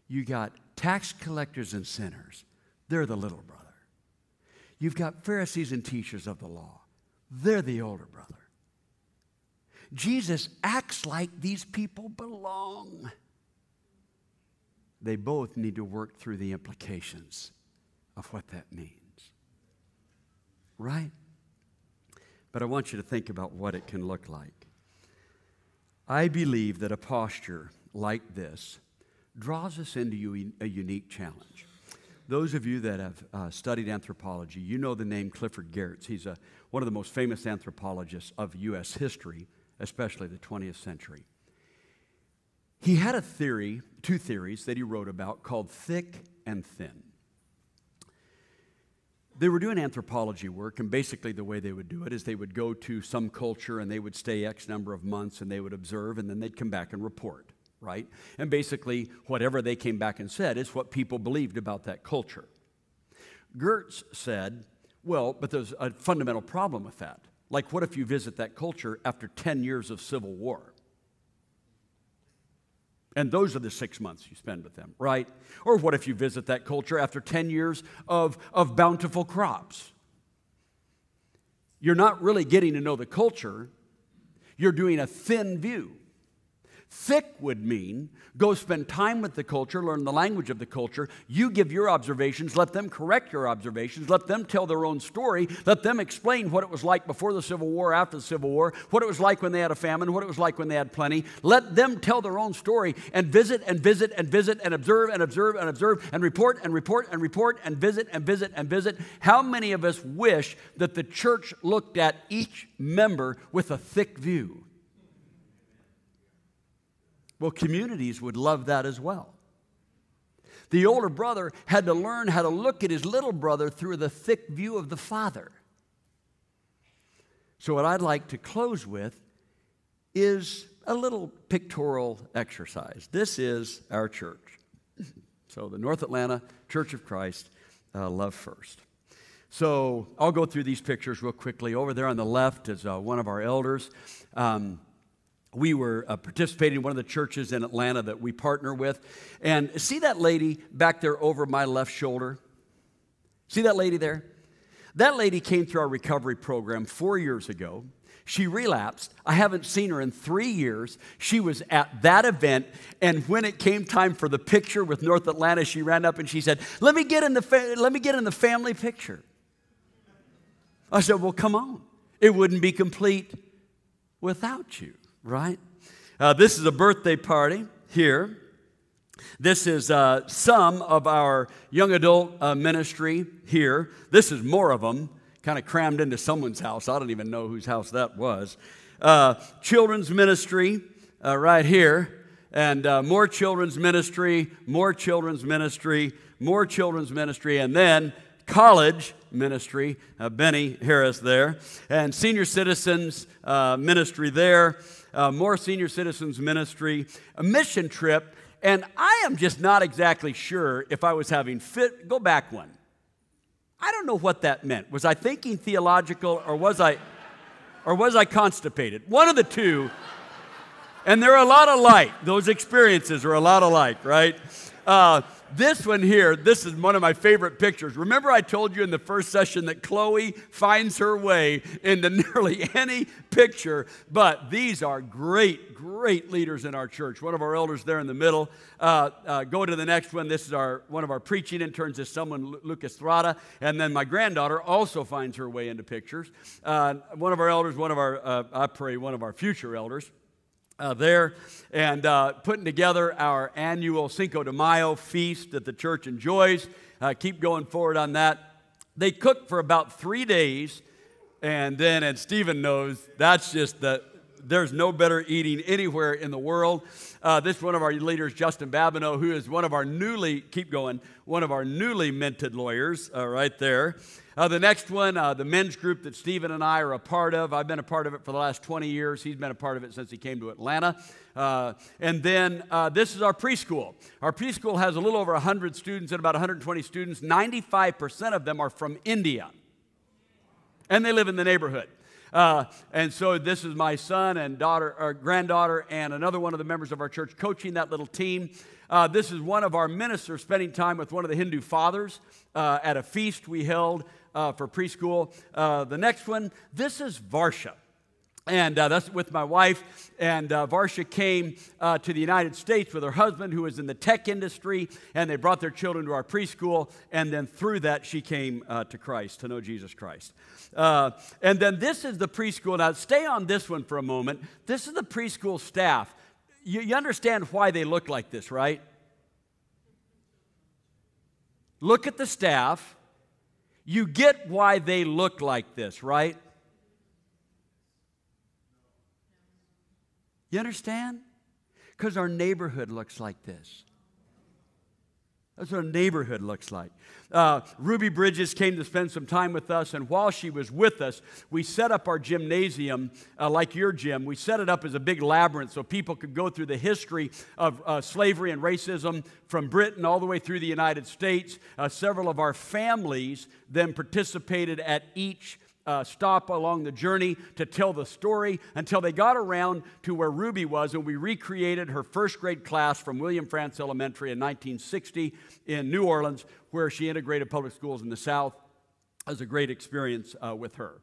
You got tax collectors and sinners. They're the little brother. You've got Pharisees and teachers of the law. They're the older brother. Jesus acts like these people belong. They both need to work through the implications of what that means. Right? But I want you to think about what it can look like. I believe that a posture like this draws us into a unique challenge. Those of you that have studied anthropology, you know the name Clifford Geertz. He's one of the most famous anthropologists of U.S. history, especially the 20th century. He had a theory, two theories that he wrote about called thick and thin. They were doing anthropology work, and basically the way they would do it is they would go to some culture and they would stay X number of months and they would observe, and then they'd come back and report, right? And basically whatever they came back and said is what people believed about that culture. Geertz said, well, but there's a fundamental problem with that. Like, what if you visit that culture after 10 years of civil war? And those are the 6 months you spend with them, right? Or what if you visit that culture after 10 years of bountiful crops? You're not really getting to know the culture. You're doing a thin view. Thick would mean go spend time with the culture, learn the language of the culture. You give your observations, let them correct your observations, let them tell their own story, let them explain what it was like before the Civil War, after the Civil War, what it was like when they had a famine, what it was like when they had plenty. Let them tell their own story and visit and visit and visit and observe and observe and observe and report and report and report and visit and visit and visit. How many of us wish that the church looked at each member with a thick view? Well, communities would love that as well. The older brother had to learn how to look at his little brother through the thick view of the father. So what I'd like to close with is a little pictorial exercise. This is our church. So the North Atlanta Church of Christ, Love First. So I'll go through these pictures real quickly. Over there on the left is one of our elders. We were participating in one of the churches in Atlanta that we partner with. And see that lady back there over my left shoulder? See that lady there? That lady came through our recovery program 4 years ago. She relapsed. I haven't seen her in 3 years. She was at that event, and when it came time for the picture with North Atlanta, she ran up and she said, let me get in the family picture. I said, well, come on. It wouldn't be complete without you. Right? This is a birthday party here. This is some of our young adult ministry here. This is more of them, kind of crammed into someone's house. I don't even know whose house that was. Children's ministry right here. And more children's ministry, more children's ministry, more children's ministry, and then college ministry, Benny Harris there. And senior citizens ministry there. More senior citizens ministry, a mission trip, and I am just not exactly sure if I was having go back one. I don't know what that meant. Was I thinking theological or was I constipated? One of the two. And they're a lot alike. Those experiences are a lot alike, right? This one here, this is one of my favorite pictures. Remember I told you in the first session that Chloe finds her way into nearly any picture, but these are great, great leaders in our church. One of our elders there in the middle. Go to the next one. This is one of our preaching interns is someone, Lucas Thrada, and then my granddaughter also finds her way into pictures. One of our elders, one of our future elders. There and putting together our annual Cinco de Mayo feast that the church enjoys. Keep going forward on that. They cook for about 3 days, and Stephen knows, there's no better eating anywhere in the world. This is one of our leaders, Justin Babineau, who is one of our newly minted lawyers right there. The next one, the men's group that Stephen and I are a part of. I've been a part of it for the last 20 years. He's been a part of it since he came to Atlanta. And then this is our preschool. Our preschool has a little over 100 students and about 120 students. 95% of them are from India. And they live in the neighborhood. And so this is my son and daughter, or granddaughter, and another one of the members of our church coaching that little team. This is one of our ministers spending time with one of the Hindu fathers at a feast we held for preschool. The next one, this is Varsha. And that's with my wife. And Varsha came to the United States with her husband, who was in the tech industry, and they brought their children to our preschool. And then through that, she came to Christ, to know Jesus Christ. And then this is the preschool. Now, stay on this one for a moment. This is the preschool staff. You understand why they look like this, right? Look at the staff. You get why they look like this, right? You understand? Because our neighborhood looks like this. That's what a neighborhood looks like. Ruby Bridges came to spend some time with us, and while she was with us, we set up our gymnasium like your gym. We set it up as a big labyrinth so people could go through the history of slavery and racism from Britain all the way through the United States. Several of our families then participated at each stop along the journey to tell the story until they got around to where Ruby was, and we recreated her first grade class from William Frantz Elementary in 1960 in New Orleans, where she integrated public schools in the South. It was a great experience with her.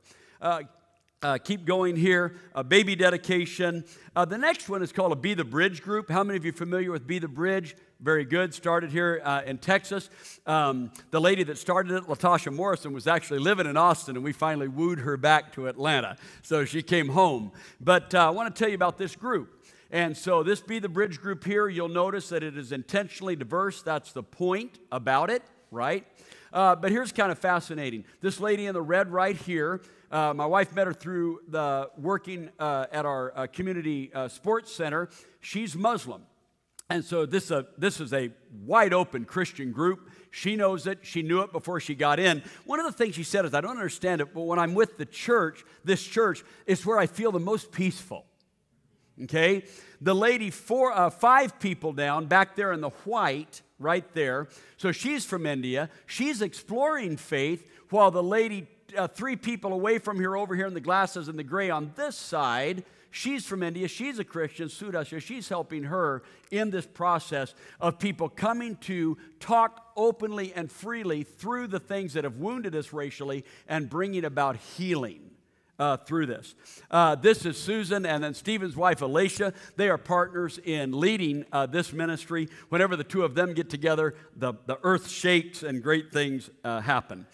Keep going here. Baby dedication. The next one is called a Be the Bridge group. How many of you are familiar with Be the Bridge? Very good. Started here in Texas. The lady that started it, Latasha Morrison, was actually living in Austin, and we finally wooed her back to Atlanta. So she came home. But I want to tell you about this group. And so this Be the Bridge group here, you'll notice that it is intentionally diverse. That's the point about it, right? But here's kind of fascinating. This lady in the red right here, my wife met her through the working at our community sports center. She's Muslim. And so this is a wide open Christian group. She knows it. She knew it before she got in. One of the things she said is, I don't understand it, but when I'm with the church, this church is where I feel the most peaceful. Okay? The lady, 5 people down, back there in the white, right there. So she's from India. She's exploring faith, while the lady 3 people away from here, over here in the glasses and the gray on this side, she's from India. She's a Christian, Sudasha. She's helping her in this process of people coming to talk openly and freely through the things that have wounded us racially and bringing about healing through this. This is Susan and then Stephen's wife, Alicia. They are partners in leading this ministry. Whenever the two of them get together, the earth shakes and great things happen.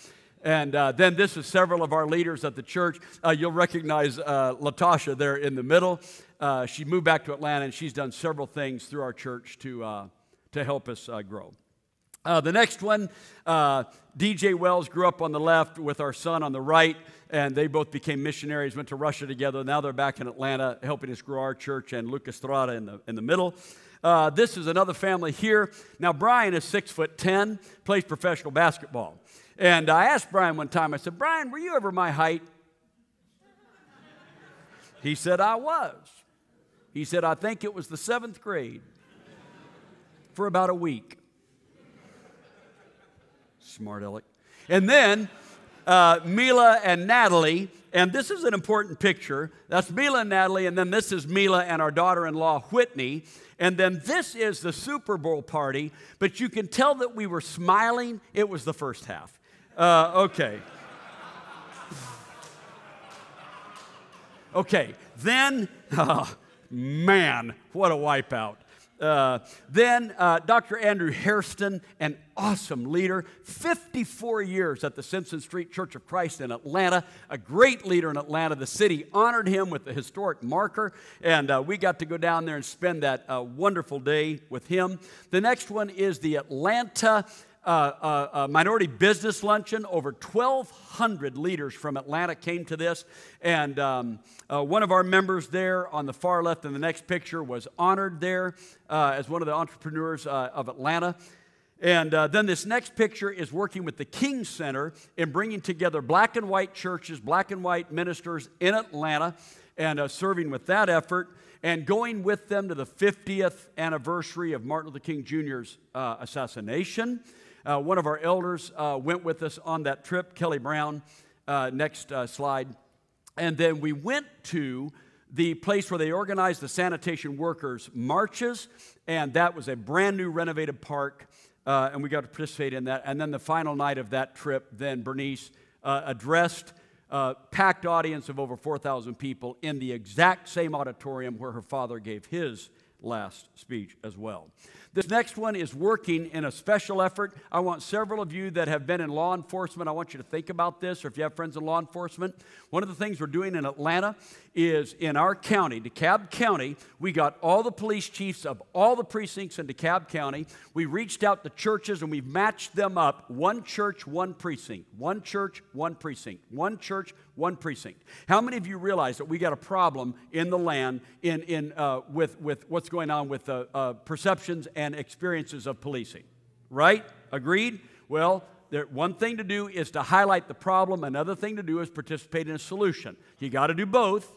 And then this is several of our leaders at the church. You'll recognize Latasha there in the middle. She moved back to Atlanta, and she's done several things through our church to help us grow. The next one, DJ Wells grew up on the left with our son on the right, and they both became missionaries, went to Russia together. Now they're back in Atlanta helping us grow our church, and Lucas Strada in the middle. This is another family here. Now, Brian is 6'10", plays professional basketball. And I asked Brian one time, I said, Brian, were you ever my height? He said, I was. He said, I think it was the 7th grade for about a week. Smart aleck. And then Mila and Natalie, and this is an important picture. That's Mila and Natalie, and then this is Mila and our daughter-in-law, Whitney. And then this is the Super Bowl party, but you can tell that we were smiling. It was the first half. Okay. Okay, then, oh, man, what a wipeout. Then Dr. Andrew Hairston, an awesome leader, 54 years at the Simpson Street Church of Christ in Atlanta, a great leader in Atlanta. The city honored him with a historic marker, and we got to go down there and spend that wonderful day with him. The next one is the Atlanta minority business luncheon. Over 1,200 leaders from Atlanta came to this. And one of our members there on the far left in the next picture was honored there as one of the entrepreneurs of Atlanta. And then this next picture is working with the King Center in bringing together black and white churches, black and white ministers in Atlanta, and serving with that effort, and going with them to the 50th anniversary of Martin Luther King Jr.'s assassination. One of our elders went with us on that trip, Kelly Brown. Next slide. And then we went to the place where they organized the sanitation workers' marches, and that was a brand new renovated park, and we got to participate in that. And then the final night of that trip, then Bernice addressed packed audience of over 4,000 people in the exact same auditorium where her father gave his last speech as well. This next one is working in a special effort. I want several of you that have been in law enforcement, I want you to think about this, or if you have friends in law enforcement. One of the things we're doing in Atlanta is in our county, DeKalb County, we got all the police chiefs of all the precincts in DeKalb County. We reached out to churches and we've matched them up. One church, one precinct. One church, one precinct. One church, one precinct. How many of you realize that we got a problem in the land with what's going on with perceptions and experiences of policing? Right? Agreed? Well, one thing to do is to highlight the problem. Another thing to do is participate in a solution. You got to do both.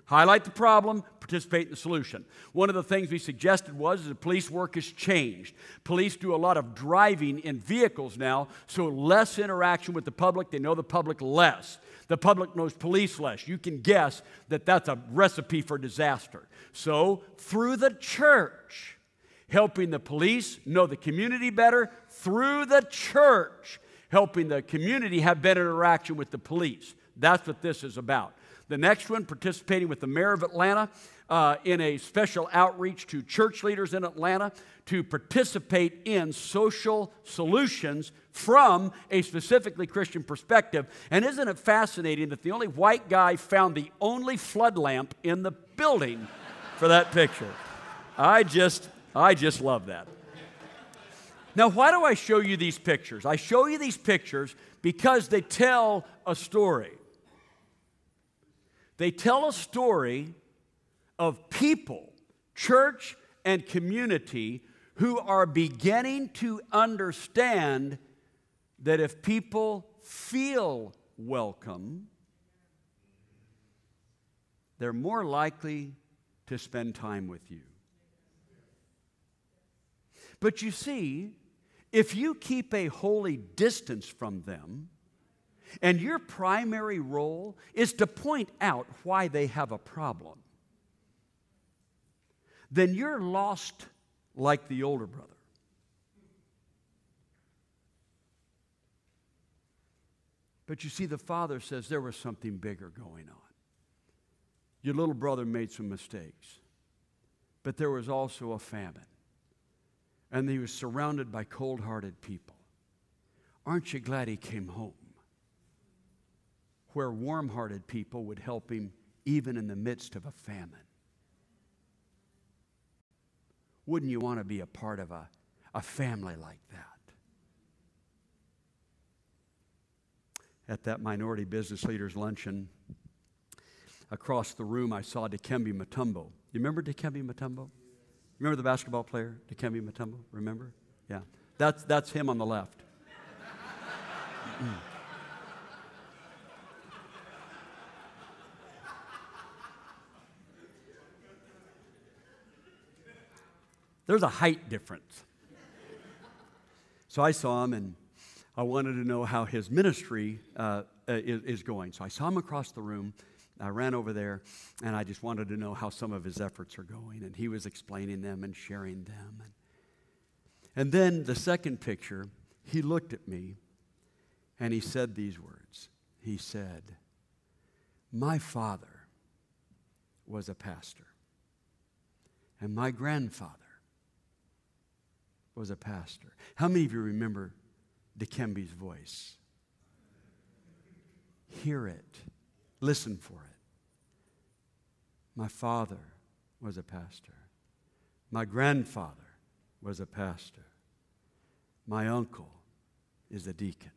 Highlight the problem, participate in the solution. One of the things we suggested was that police work has changed. Police do a lot of driving in vehicles now, so less interaction with the public. They know the public less. The public knows police less. You can guess that that's a recipe for disaster. So through the church, helping the police know the community better, through the church, helping the community have better interaction with the police. That's what this is about. The next one, participating with the mayor of Atlanta in a special outreach to church leaders in Atlanta to participate in social solutions from a specifically Christian perspective. And isn't it fascinating that the only white guy found the only flood lamp in the building for that picture? I just love that. Now, why do I show you these pictures? I show you these pictures because they tell a story. They tell a story of people, church and community, who are beginning to understand that if people feel welcome, they're more likely to spend time with you. But you see, if you keep a holy distance from them, and your primary role is to point out why they have a problem, then you're lost like the older brother. But you see, the father says there was something bigger going on. Your little brother made some mistakes, but there was also a famine, and he was surrounded by cold-hearted people. Aren't you glad he came home, where warm-hearted people would help him even in the midst of a famine? Wouldn't you want to be a part of a family like that? At that minority business leaders luncheon, across the room I saw Dikembe Mutombo. You remember Dikembe Mutombo? Remember the basketball player, Dikembe Mutombo? Remember? Yeah. That's him on the left. There's a height difference. So I saw him, and I wanted to know how his ministry is going. So I saw him across the room. I ran over there, and I just wanted to know how some of his efforts are going. And he was explaining them and sharing them. And then the second picture, he looked at me, and he said these words. He said, "My father was a pastor, and my grandfather was a pastor." How many of you remember Dikembe's voice? Hear it. Listen for it. My father was a pastor. My grandfather was a pastor. My uncle is a deacon.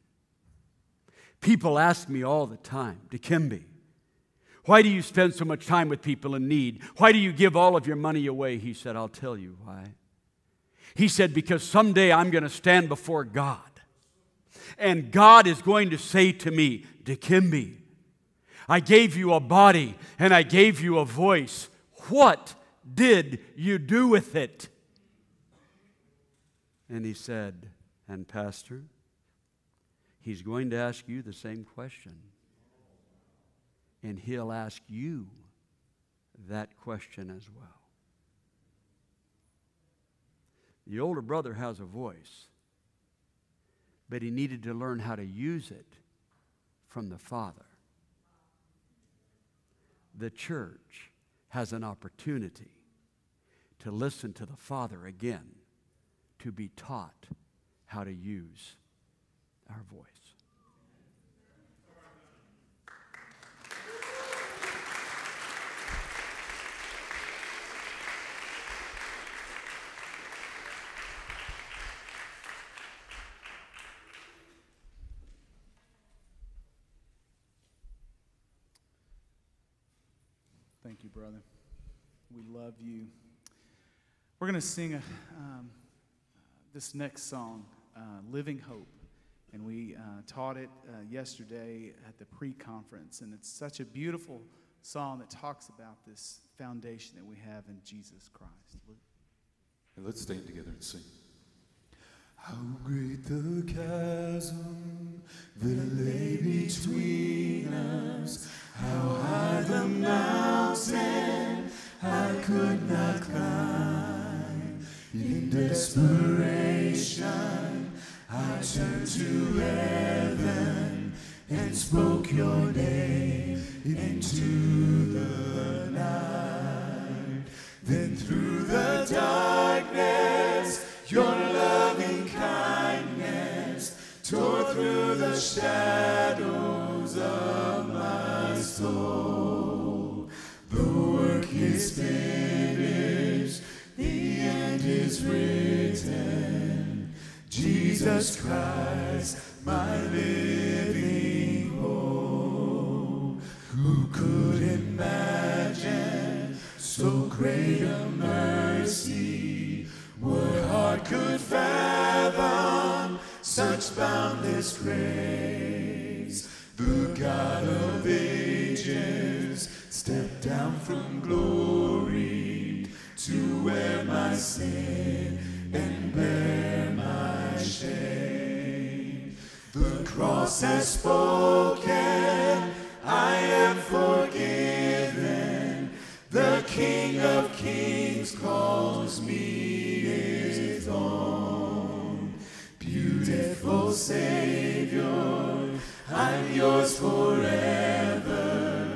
People ask me all the time, Dikembe, why do you spend so much time with people in need? Why do you give all of your money away? He said, I'll tell you why. He said, because someday I'm going to stand before God. And God is going to say to me, Dikembe, I gave you a body and I gave you a voice. What did you do with it? And he said, and Pastor, he's going to ask you the same question. And he'll ask you that question as well. The older brother has a voice, but he needed to learn how to use it from the Father. The church has an opportunity to listen to the Father again, to be taught how to use our voice. Thank you, brother. We love you. We're going to sing this next song, Living Hope. And we taught it yesterday at the pre-conference. And it's such a beautiful song that talks about this foundation that we have in Jesus Christ. And let's stand together and sing. How great the chasm that lay between us, how high the mountain I could not climb. In desperation, I turned to heaven and spoke your name into the night. Then through the darkness, your loving kindness tore through the shadows of my soul. The work is finished, the end is written. Jesus Christ, my living hope. Who could imagine so great a mercy? What heart could fathom such boundless grace? The God of ages stepped down from glory to wear my sin and bear my shame. The cross has spoken, I am forgiven. The King of Kings calls me his own. Beautiful Savior, I'm yours forever.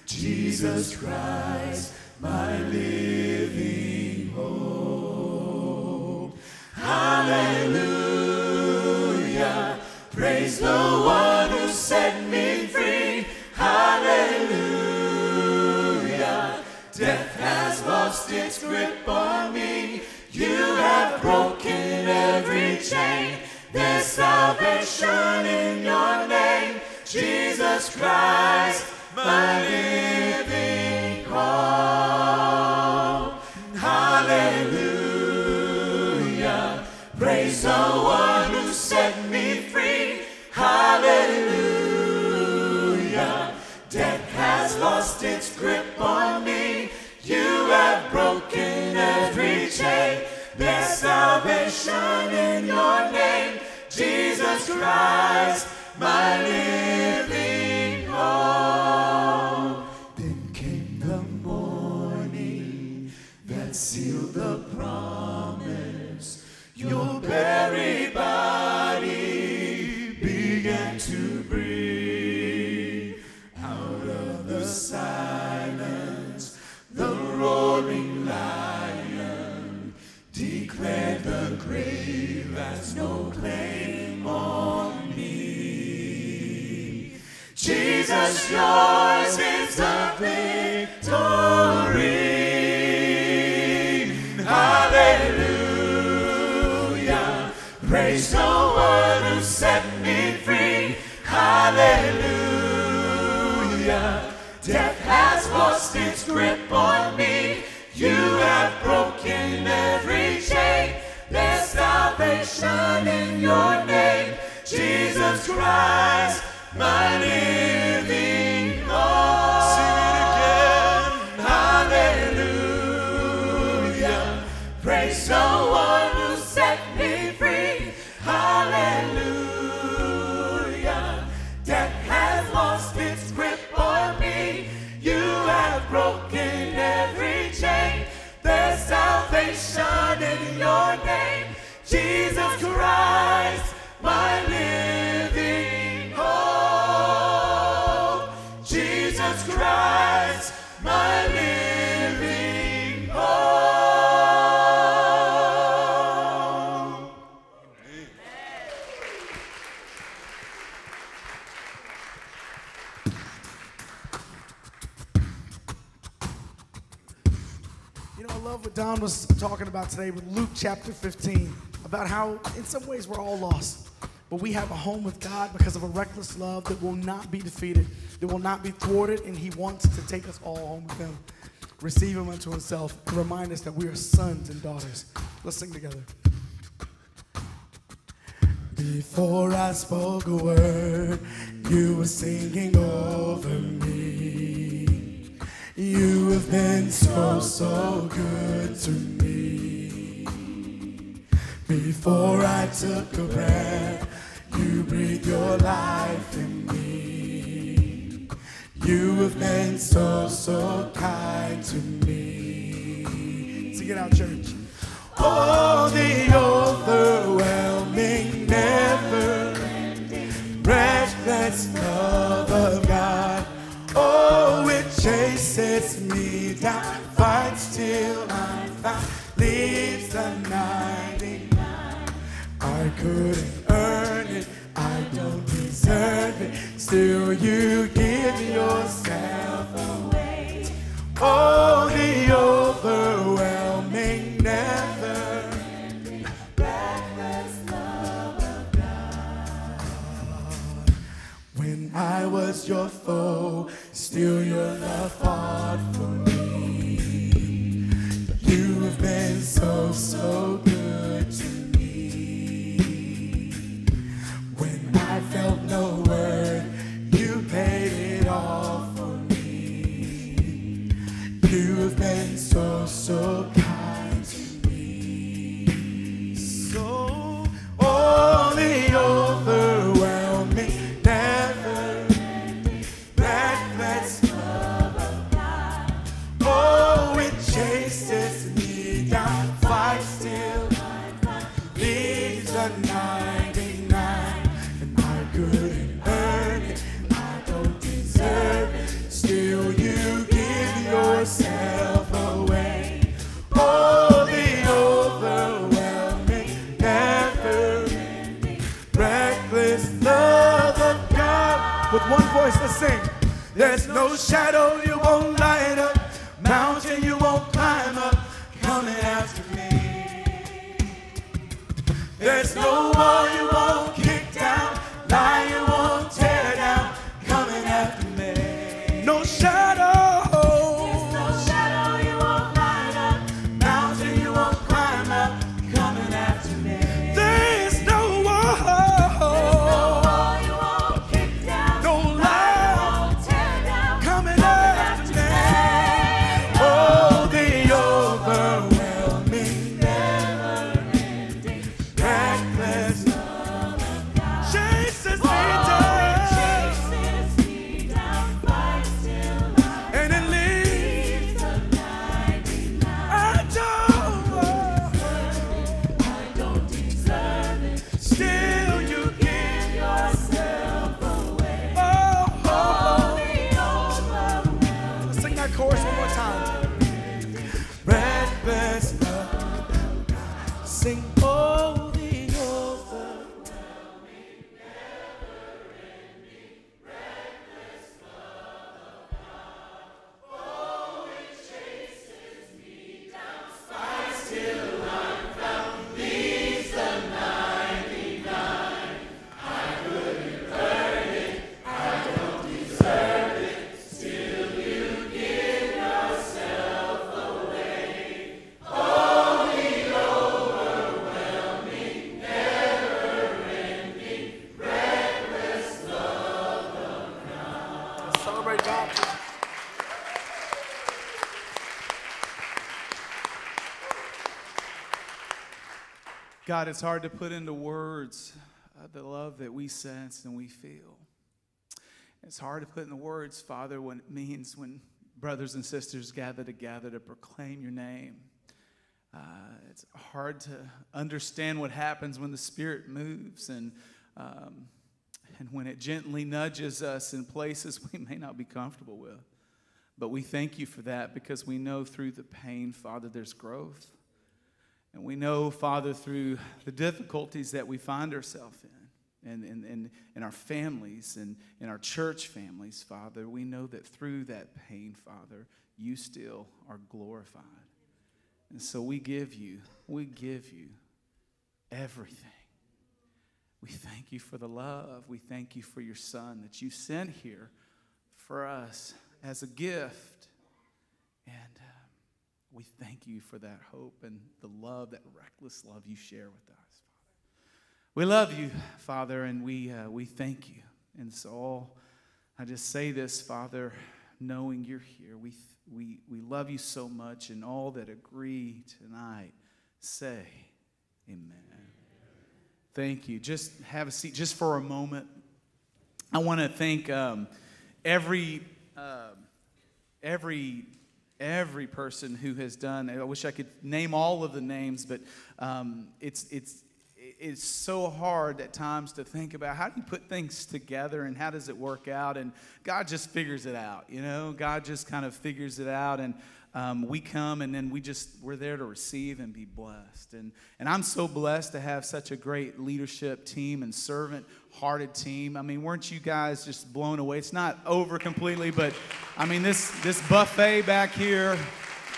Jesus Christ, my living hope. Hallelujah, praise the one who set me free. Hallelujah, death has lost its grip on me. You have broken every chain. There's salvation in your name, Jesus Christ, my living hope. Hallelujah, praise the one who set me free. Hallelujah, death has lost its grip on me. You have broken every chain. There's salvation in your name, Jesus Christ, my living hope. Then came the morning that sealed the promise. Your very body began to breathe. Out of the silence, the roaring lion declared the grave has no claim on me. Jesus, yours is the victory. Hallelujah, praise Praise the one who set me free. Hallelujah. Death has lost its grip on me. You have broken every chain. There's salvation in your name, Jesus Christ, my living hope. Sing it again. Hallelujah. Praise the one who set me free. Hallelujah. Death has lost its grip on me. You have broken every chain. There's salvation in your name, Jesus Christ, my living hope. Jesus Christ, my living hope. You know, I love what Don was talking about today with Luke chapter 15, about how in some ways we're all lost, but we have a home with God because of a reckless love that will not be defeated, that will not be thwarted, and he wants to take us all home with him, receive him unto himself, and remind us that we are sons and daughters. Let's sing together. Before I spoke a word, you were singing over me. You have been so, so good to me. Before I took a breath, you breathed your life in me. You have been so, so kind to me. Sing it out, church. Oh, the overwhelming, never-ending, reckless love of God. Oh, it chases me down, fights till I'm found, leaves the 99. I couldn't earn it, I don't deserve it, still you give yourself away. Oh, the overwhelming, never-ending, reckless love of God. When I was your foe, still your love fought for me. You have been so, so good to me. When I felt no worth, you paid it all for me. You have been so, so kind to me. So, oh, the overwhelming, never-ending, reckless love of God. Oh, it chases me down, fights till leaves a 99. And I couldn't earn it, I don't deserve it, still you give yourself away. Oh, the overwhelming, never-ending, reckless love of God. With one voice, let's sing. There's no shadow you won't light up, mountain you won't climb up, coming after me. There's no wall you won't kick down, lie you won't tear down, coming after me. No shadow. There's no shadow you won't light up, mountain you won't climb up, coming after me. There's no wall. There's no wall you won't kick down, no lie you won't tear down, coming after me. Oh, the overwhelming, never-ending, reckless love God, it's hard to put into words the love that we sense and we feel. It's hard to put into words, Father, what it means when brothers and sisters gather together to proclaim your name. It's hard to understand what happens when the Spirit moves and when it gently nudges us in places we may not be comfortable with. But we thank you for that because we know through the pain, Father, there's growth. And we know, Father, through the difficulties that we find ourselves in our families and in our church families, Father, we know that through that pain, Father, you still are glorified. And so we give you everything. We thank you for the love. We thank you for your Son that you sent here for us as a gift. And we thank you for that hope and the love, that reckless love you share with us, Father. We love you, Father, and we thank you. And so I just say this, Father, knowing you're here. We love you so much, and all that agree tonight say amen. Thank you. Just have a seat just for a moment. I want to thank every person who has done. I wish I could name all of the names, but it's so hard at times to think about how do you put things together and how does it work out, and God just figures it out, you know. God just kind of figures it out, and we come and then we're there to receive and be blessed, and I'm so blessed to have such a great leadership team and servant-hearted team. I mean, weren't you guys just blown away? It's not over completely, but I mean this buffet back here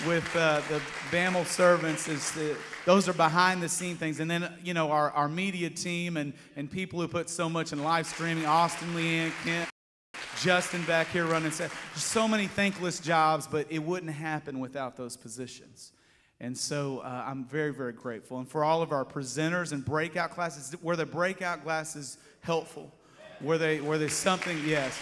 with the BAML servants those are behind the scene things. And then, you know, our media team and people who put so much in live streaming, Austin, Leanne, Kent, Justin back here running. There's so many thankless jobs, but it wouldn't happen without those positions. And so I'm very, very grateful. And for all of our presenters and breakout classes, were the breakout classes helpful? Were they something? Yes.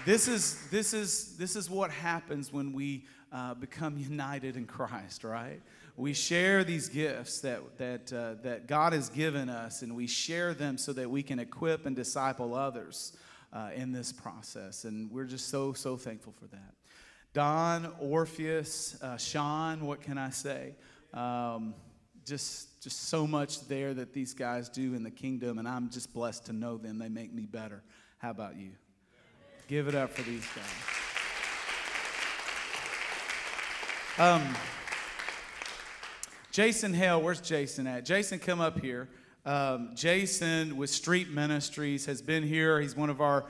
This is what happens when we become united in Christ, right? We share these gifts that God has given us, and we share them so that we can equip and disciple others in this process. And we're just so thankful for that. Don, Orpheus, Sean, what can I say? Just so much there that these guys do in the kingdom, and I'm just blessed to know them. They make me better. How about you? Give it up for these guys. Jason Hale, where's Jason at? Jason, come up here. Jason with Street Ministries has been here. He's one of our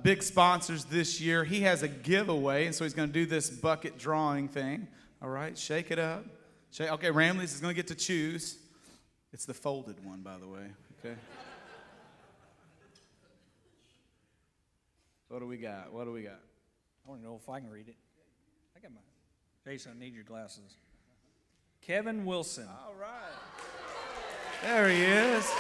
big sponsors this year. He has a giveaway, and so he's going to do this bucket drawing thing. All right, shake it up. Okay, Ramleys is going to get to choose. It's the folded one, by the way. Okay. What do we got? I want to know if I can read it. I got mine. Jason, I need your glasses. Kevin Wilson. All right. There he is.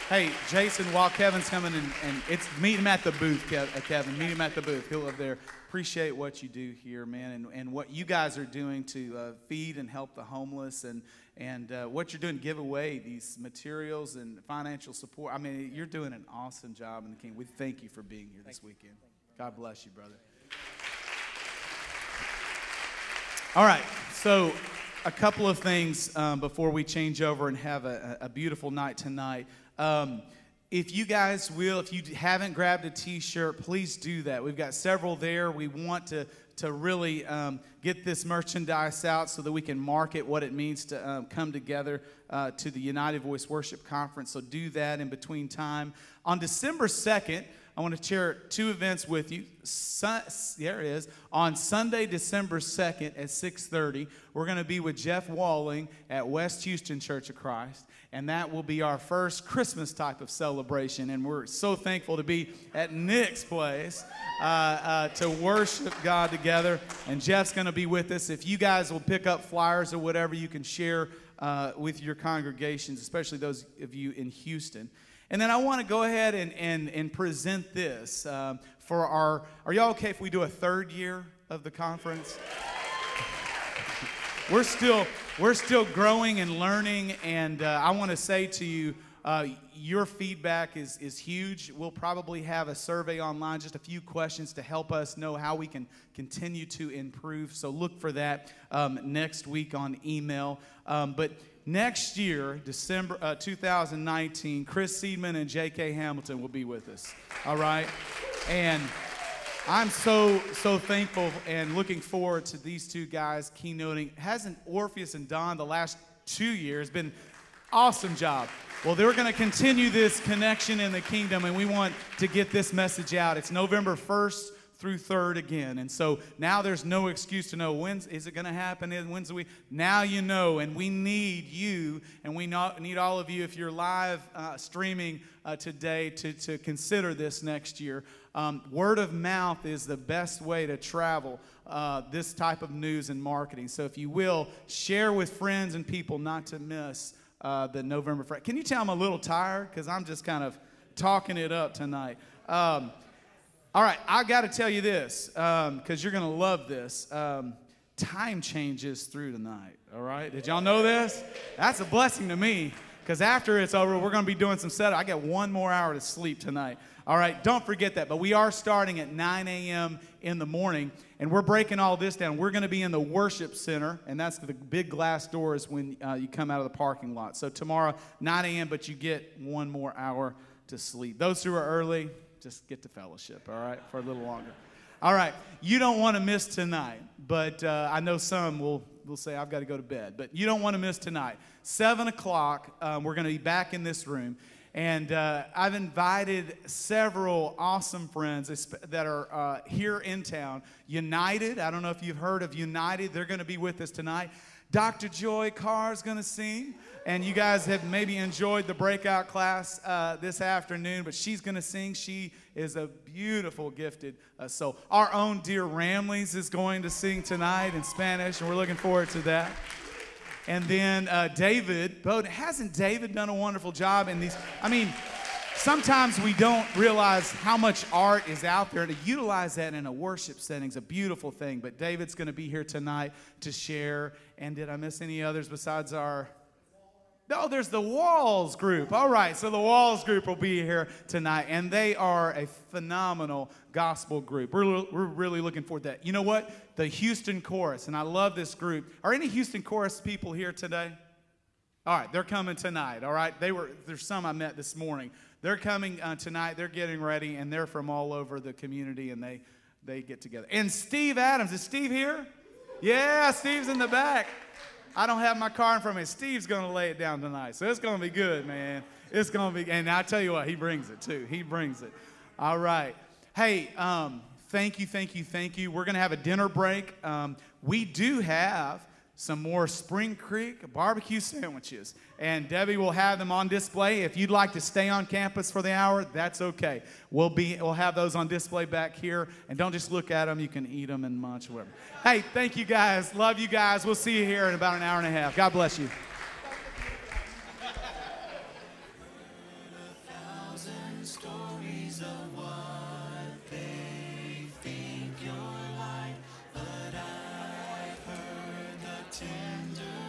Hey, Jason, while Kevin's coming and it's meet him at the booth, Kevin. Meet him at the booth. He'll live there. Appreciate what you do here, man, and what you guys are doing to feed and help the homeless, and what you're doing to give away these materials and financial support. I mean, you're doing an awesome job in the King. We thank you for being here this weekend. God bless you, brother. All right, so a couple of things before we change over and have a beautiful night tonight. If you guys will, if you haven't grabbed a T-shirt, please do that. We've got several there. We want to really get this merchandise out so that we can market what it means to come together to the United Voice Worship Conference. So do that in between time. On December 2nd, I want to share two events with you. There it is. On Sunday, December 2nd at 6:30, we're going to be with Jeff Walling at West Houston Church of Christ. And that will be our first Christmas type of celebration. And we're so thankful to be at Nick's place to worship God together. And Jeff's going to be with us. If you guys will pick up flyers or whatever, you can share with your congregations, especially those of you in Houston. And then I want to go ahead and present this for our, are y'all okay if we do a third year of the conference? We're still we're still growing and learning, and I want to say to you, your feedback is huge. We'll probably have a survey online, just a few questions to help us know how we can continue to improve. So look for that next week on email. But next year, December 2019, Chris Seidman and J.K. Hamilton will be with us. All right? And I'm so thankful and looking forward to these two guys keynoting. Hasn't Orpheus and Don the last 2 years been awesome job? Well, they're going to continue this connection in the kingdom, and we want to get this message out. It's November 1st through 3rd again. And so now there's no excuse to know when is it going to happen, when's the week. Now you know, and we need you, and we need all of you, if you're live streaming today, to consider this next year. Word of mouth is the best way to travel this type of news and marketing. So if you will, share with friends and people not to miss the November 1st. Can you tell I'm a little tired? Because I'm just kind of talking it up tonight. All right, I got to tell you this, because you're going to love this. Time changes through tonight, all right? Did y'all know this? That's a blessing to me, because after it's over, we're going to be doing some setup. I got 1 more hour to sleep tonight. All right, don't forget that. But we are starting at 9 a.m. in the morning, and we're breaking all this down. We're going to be in the worship center, and that's the big glass doors when you come out of the parking lot. So tomorrow, 9 a.m., but you get 1 more hour to sleep. Those who are early, just get to fellowship, all right, for a little longer. All right, you don't want to miss tonight, but I know some will say, I've got to go to bed. But you don't want to miss tonight. 7 o'clock, we're going to be back in this room. And I've invited several awesome friends that are here in town. United, I don't know if you've heard of United. They're going to be with us tonight. Dr. Joy Carr is going to sing. And you guys have maybe enjoyed the breakout class this afternoon, but she's going to sing. She is a beautiful, gifted soul. Our own dear Ramleys is going to sing tonight in Spanish, and we're looking forward to that. And then David Bowden. Hasn't David done a wonderful job in these? I mean, sometimes we don't realize how much art is out there. To utilize that in a worship setting is a beautiful thing. But David's going to be here tonight to share. And did I miss any others besides our... No, there's the Walls group. All right, so the Walls group will be here tonight, and they are a phenomenal gospel group. We're really looking forward to that. You know what? The Houston Chorus, and I love this group. Are any Houston Chorus people here today? All right, they're coming tonight, all right? There's some I met this morning. They're coming tonight. They're getting ready, and they're from all over the community, and they get together. And Steve Adams. Is Steve here? Yeah, Steve's in the back. I don't have my car in front of me. Steve's going to lay it down tonight. So it's going to be good, man. It's going to be, and I tell you what, he brings it too. He brings it. All right. Hey, thank you. We're going to have a dinner break. We do have some more Spring Creek barbecue sandwiches, and Debbie will have them on display. If you'd like to stay on campus for the hour, that's okay. We'll have those on display back here, and don't just look at them. You can eat them and munch, whatever. Hey, thank you guys. Love you guys. We'll see you here in about an hour and a half. God bless you. Tender